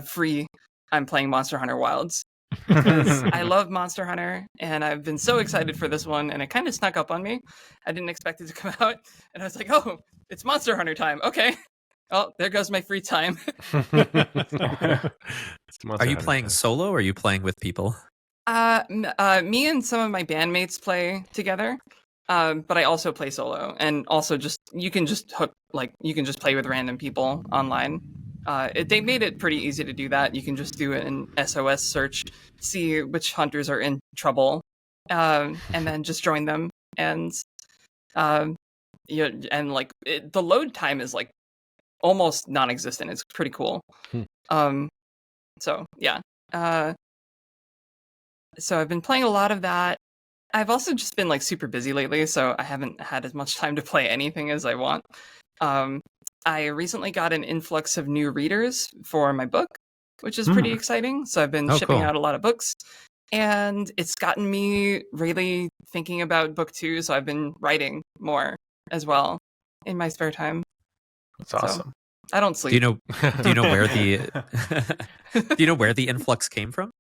free, I'm playing Monster Hunter Wilds. Because I love Monster Hunter, and I've been so excited for this one, and it kind of snuck up on me. I didn't expect it to come out, and I was like, oh, it's Monster Hunter time. Okay. Oh, there goes my free time. Are you playing solo, or are you playing with people? Me and some of my bandmates play together, but I also play solo, and also you can just play with random people online. They made it pretty easy to do that. You can just do an SOS search, see which hunters are in trouble, and then just join them. And the load time is like almost non-existent. It's pretty cool. So yeah. So I've been playing a lot of that. I've also just been like super busy lately, so I haven't had as much time to play anything as I want. I recently got an influx of new readers for my book, which is pretty exciting. So I've been shipping out a lot of books, and it's gotten me really thinking about book 2. So I've been writing more as well in my spare time. That's awesome. I don't sleep. Do you know where the influx came from?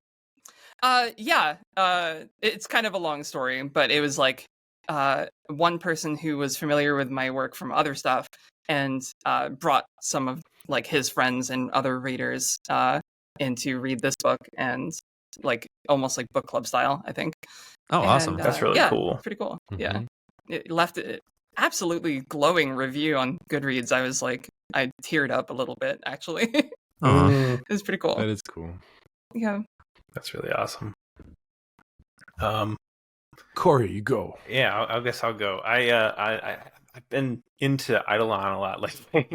It's kind of a long story, but it was like one person who was familiar with my work from other stuff, and brought some of like his friends and other readers in to read this book, and like almost like book club style, I think. Oh, awesome. That's really cool. Pretty cool. Yeah. It left an absolutely glowing review on Goodreads. I was like, I teared up a little bit, actually. It was pretty cool. That is cool. Yeah. That's really awesome. Cory, you go. Yeah, I guess I'll go. I've been into Aidalon a lot lately.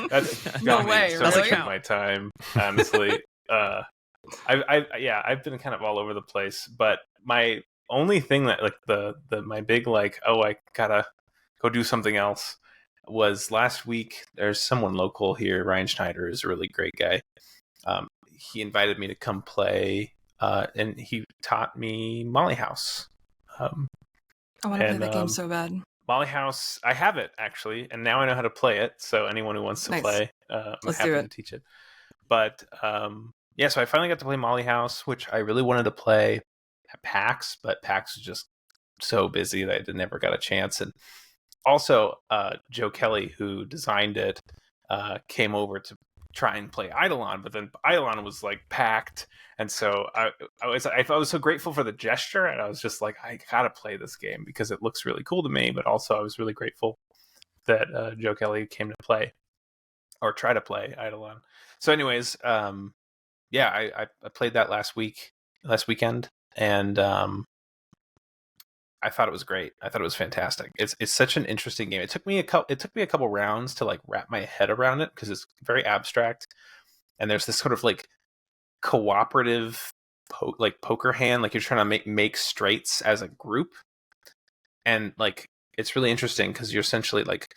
That's got me so much of my time, honestly. I've been kind of all over the place, but my only thing that like my big like, oh, I gotta go do something else, was last week. There's someone local here, Ryan Schneider, is a really great guy. He invited me to come play, and he taught me Molly House. I want to play that game so bad. Molly House, I have it actually, and now I know how to play it. So anyone who wants to play, I'm happy to teach it. But yeah, so I finally got to play Molly House, which I really wanted to play at PAX, but PAX was just so busy that I never got a chance. And also, Joe Kelly, who designed it, came over to try and play Eidalon, but then Eidalon was like packed, and so I was so grateful for the gesture, and I was just like, I gotta play this game because it looks really cool to me. But also, I was really grateful that Joe Kelly came to play or try to play Eidalon. So, anyways, yeah, I played that last weekend, and I thought it was great. I thought it was fantastic. It's such an interesting game. It took me a couple rounds to like wrap my head around it because it's very abstract, and there's this sort of like cooperative poker hand, like you're trying to make straights as a group, and like it's really interesting because you're essentially like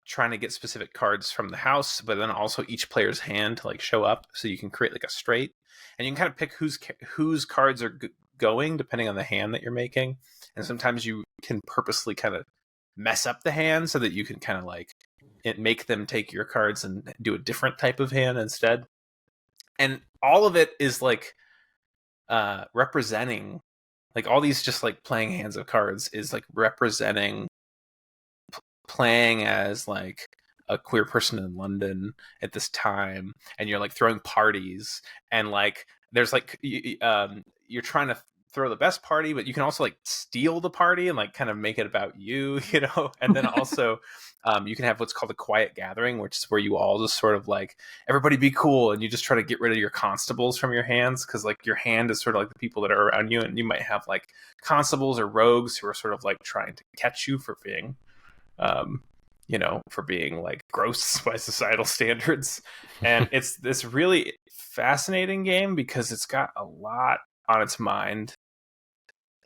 trying to get specific cards from the house, but then also each player's hand to like show up, so you can create like a straight, and you can kind of pick whose cards are going depending on the hand that you're making. And sometimes you can purposely kind of mess up the hand so that you can kind of like make them take your cards and do a different type of hand instead. And all of it is like representing, like all these just like playing hands of cards is like representing playing as like a queer person in London at this time, and you're like throwing parties, and like there's like you're trying to throw the best party, but you can also like steal the party and like kind of make it about you, you know. And then also you can have what's called a quiet gathering, which is where you all just sort of like, everybody be cool, and you just try to get rid of your constables from your hands, because like your hand is sort of like the people that are around you, and you might have like constables or rogues who are sort of like trying to catch you for being you know, for being like gross by societal standards. And it's this really fascinating game because it's got a lot on its mind,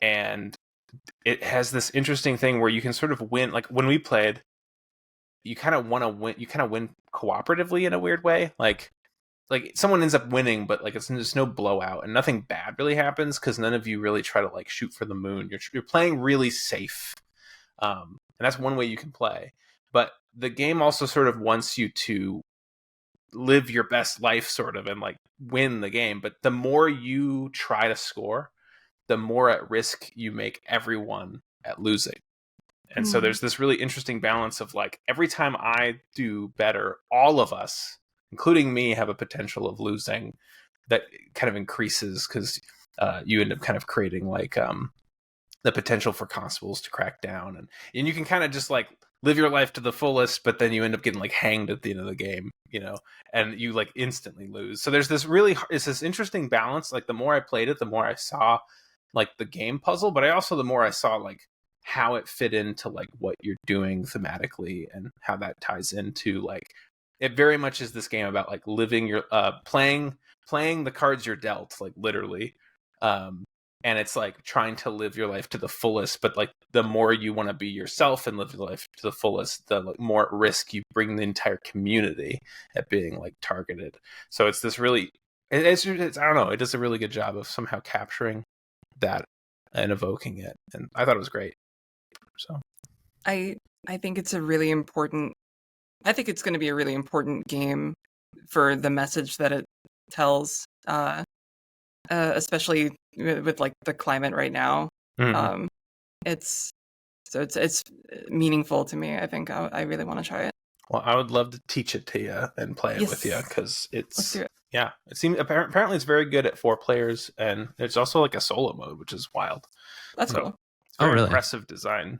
and it has this interesting thing where you can sort of win. Like when we played, you kind of want to win, you kind of win cooperatively in a weird way. Like someone ends up winning, but like it's no blowout and nothing bad really happens because none of you really try to like shoot for the moon. You're playing really safe. And that's one way you can play. But the game also sort of wants you to live your best life sort of and like win the game. But the more you try to score, the more at risk you make everyone at losing. And so there's this really interesting balance of like, every time I do better, all of us, including me, have a potential of losing that kind of increases because you end up kind of creating like the potential for constables to crack down. And you can kind of just like live your life to the fullest, but then you end up getting like hanged at the end of the game, you know, and you like instantly lose. So there's this it's this interesting balance. Like the more I played it, the more I saw like the game puzzle, but the more I saw like how it fit into like what you're doing thematically and how that ties into like, it very much is this game about like living your playing the cards you're dealt, like literally. And it's like trying to live your life to the fullest, but like the more you want to be yourself and live your life to the fullest, the like, more at risk you bring the entire community at being like targeted. So it's this really, it's I don't know, it does a really good job of somehow capturing that and evoking it, and I thought it was great. So I think it's a really important. I think it's going to be a really important game for the message that it tells, especially with like the climate right now. Mm-hmm. It's meaningful to me. I think I really want to try it. Well, I would love to teach it to you and play it with you, because it's yeah. It seems apparently it's very good at 4 players, and there's also like a solo mode, which is wild. That's cool. It's very impressive design.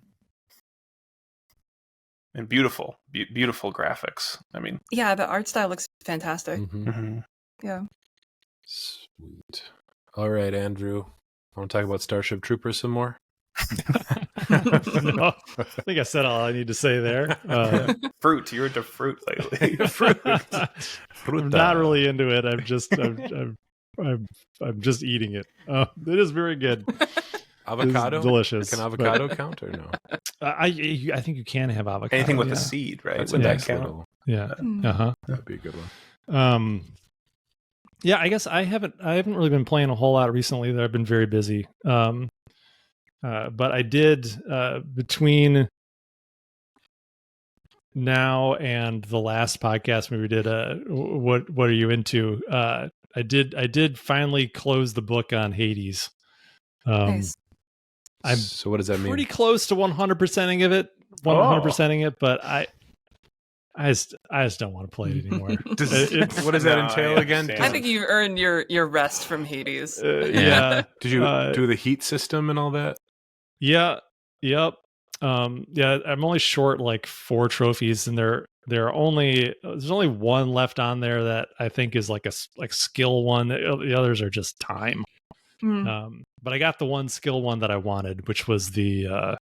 And beautiful graphics. I mean, yeah, the art style looks fantastic. Mm-hmm. Yeah. Sweet. All right, Andrew. Want to talk about Starship Troopers some more? I think I said all I need to say there. Fruit. You're into fruit lately. Fruit. I'm not really into it. I'm just eating it. It is very good. Avocado? Delicious. Can avocado count or no? I think you can have avocado. Anything with a seed, right? That's Would that count? Yeah. That'd be a good one. Yeah, I guess I haven't really been playing a whole lot recently. I've been very busy. But I did between now and the last podcast we did what are you into? I did finally close the book on Hades. Nice. So what does that mean? Pretty close to 100%ing of it, 100%ing it, but I just don't want to play it anymore. What does that entail again? I think you've earned your rest from Hades. Yeah. Did you do the heat system and all that? Yeah. Yep. Yeah, I'm only short like 4 trophies, and there's only one left on there that I think is like a skill one. The others are just time. But I got the one skill one that I wanted, which was the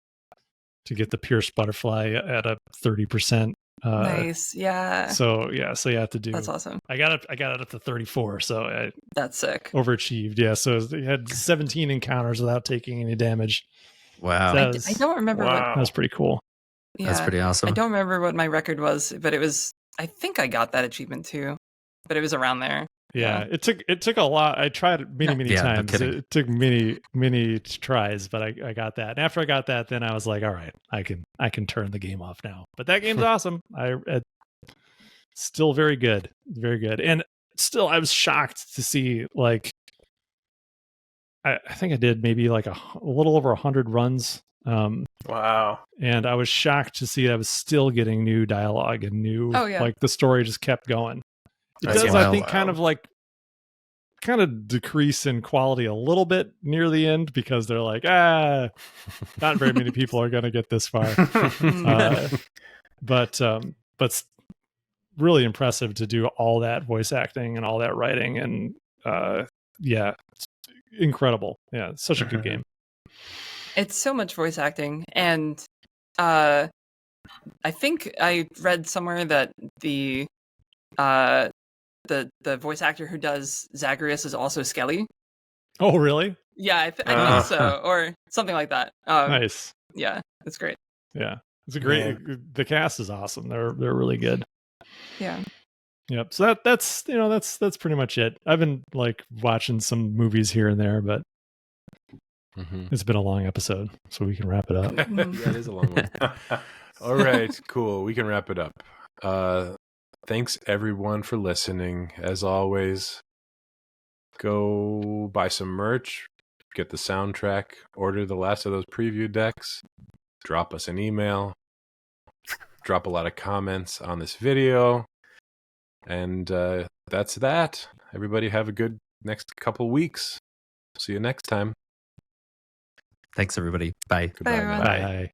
to get the Pierce Butterfly at a 30%. Nice, yeah. So you have to do. That's awesome. I got it up to 34, so that's sick. Overachieved, yeah. So you had 17 encounters without taking any damage. Wow, I don't remember. That was pretty cool. Yeah, that's pretty awesome. I don't remember what my record was, but it was. I think I got that achievement too, but it was around there. Yeah, it took a lot. I tried it many times. No it took many tries, but I got that. And after I got that, then I was like, all right, I can turn the game off now. But that game's awesome. Still very good, and still I was shocked to see like I think I did maybe like a little over 100 runs. Wow! And I was shocked to see I was still getting new dialogue and new like the story just kept going. It does, I think, kind of decrease in quality a little bit near the end because they're like, not very many people are going to get this far. But really impressive to do all that voice acting and all that writing, and it's incredible. Yeah, it's such a good game. It's so much voice acting, and I think I read somewhere that the voice actor who does Zagreus is also Skelly. Oh, really? Yeah, I think so, or something like that. Nice. Yeah, it's great. Yeah, it's a great. Yeah. The cast is awesome. They're really good. Yeah. Yep. So that's pretty much it. I've been like watching some movies here and there, but it's been a long episode, so we can wrap it up. Yeah, it is a long one. All right, cool. We can wrap it up. Thanks everyone for listening. As always, go buy some merch, get the soundtrack, order the last of those preview decks, drop us an email, drop a lot of comments on this video, and that's that. Everybody have a good next couple weeks. See you next time. Thanks, everybody. Bye. Bye, everyone. Bye.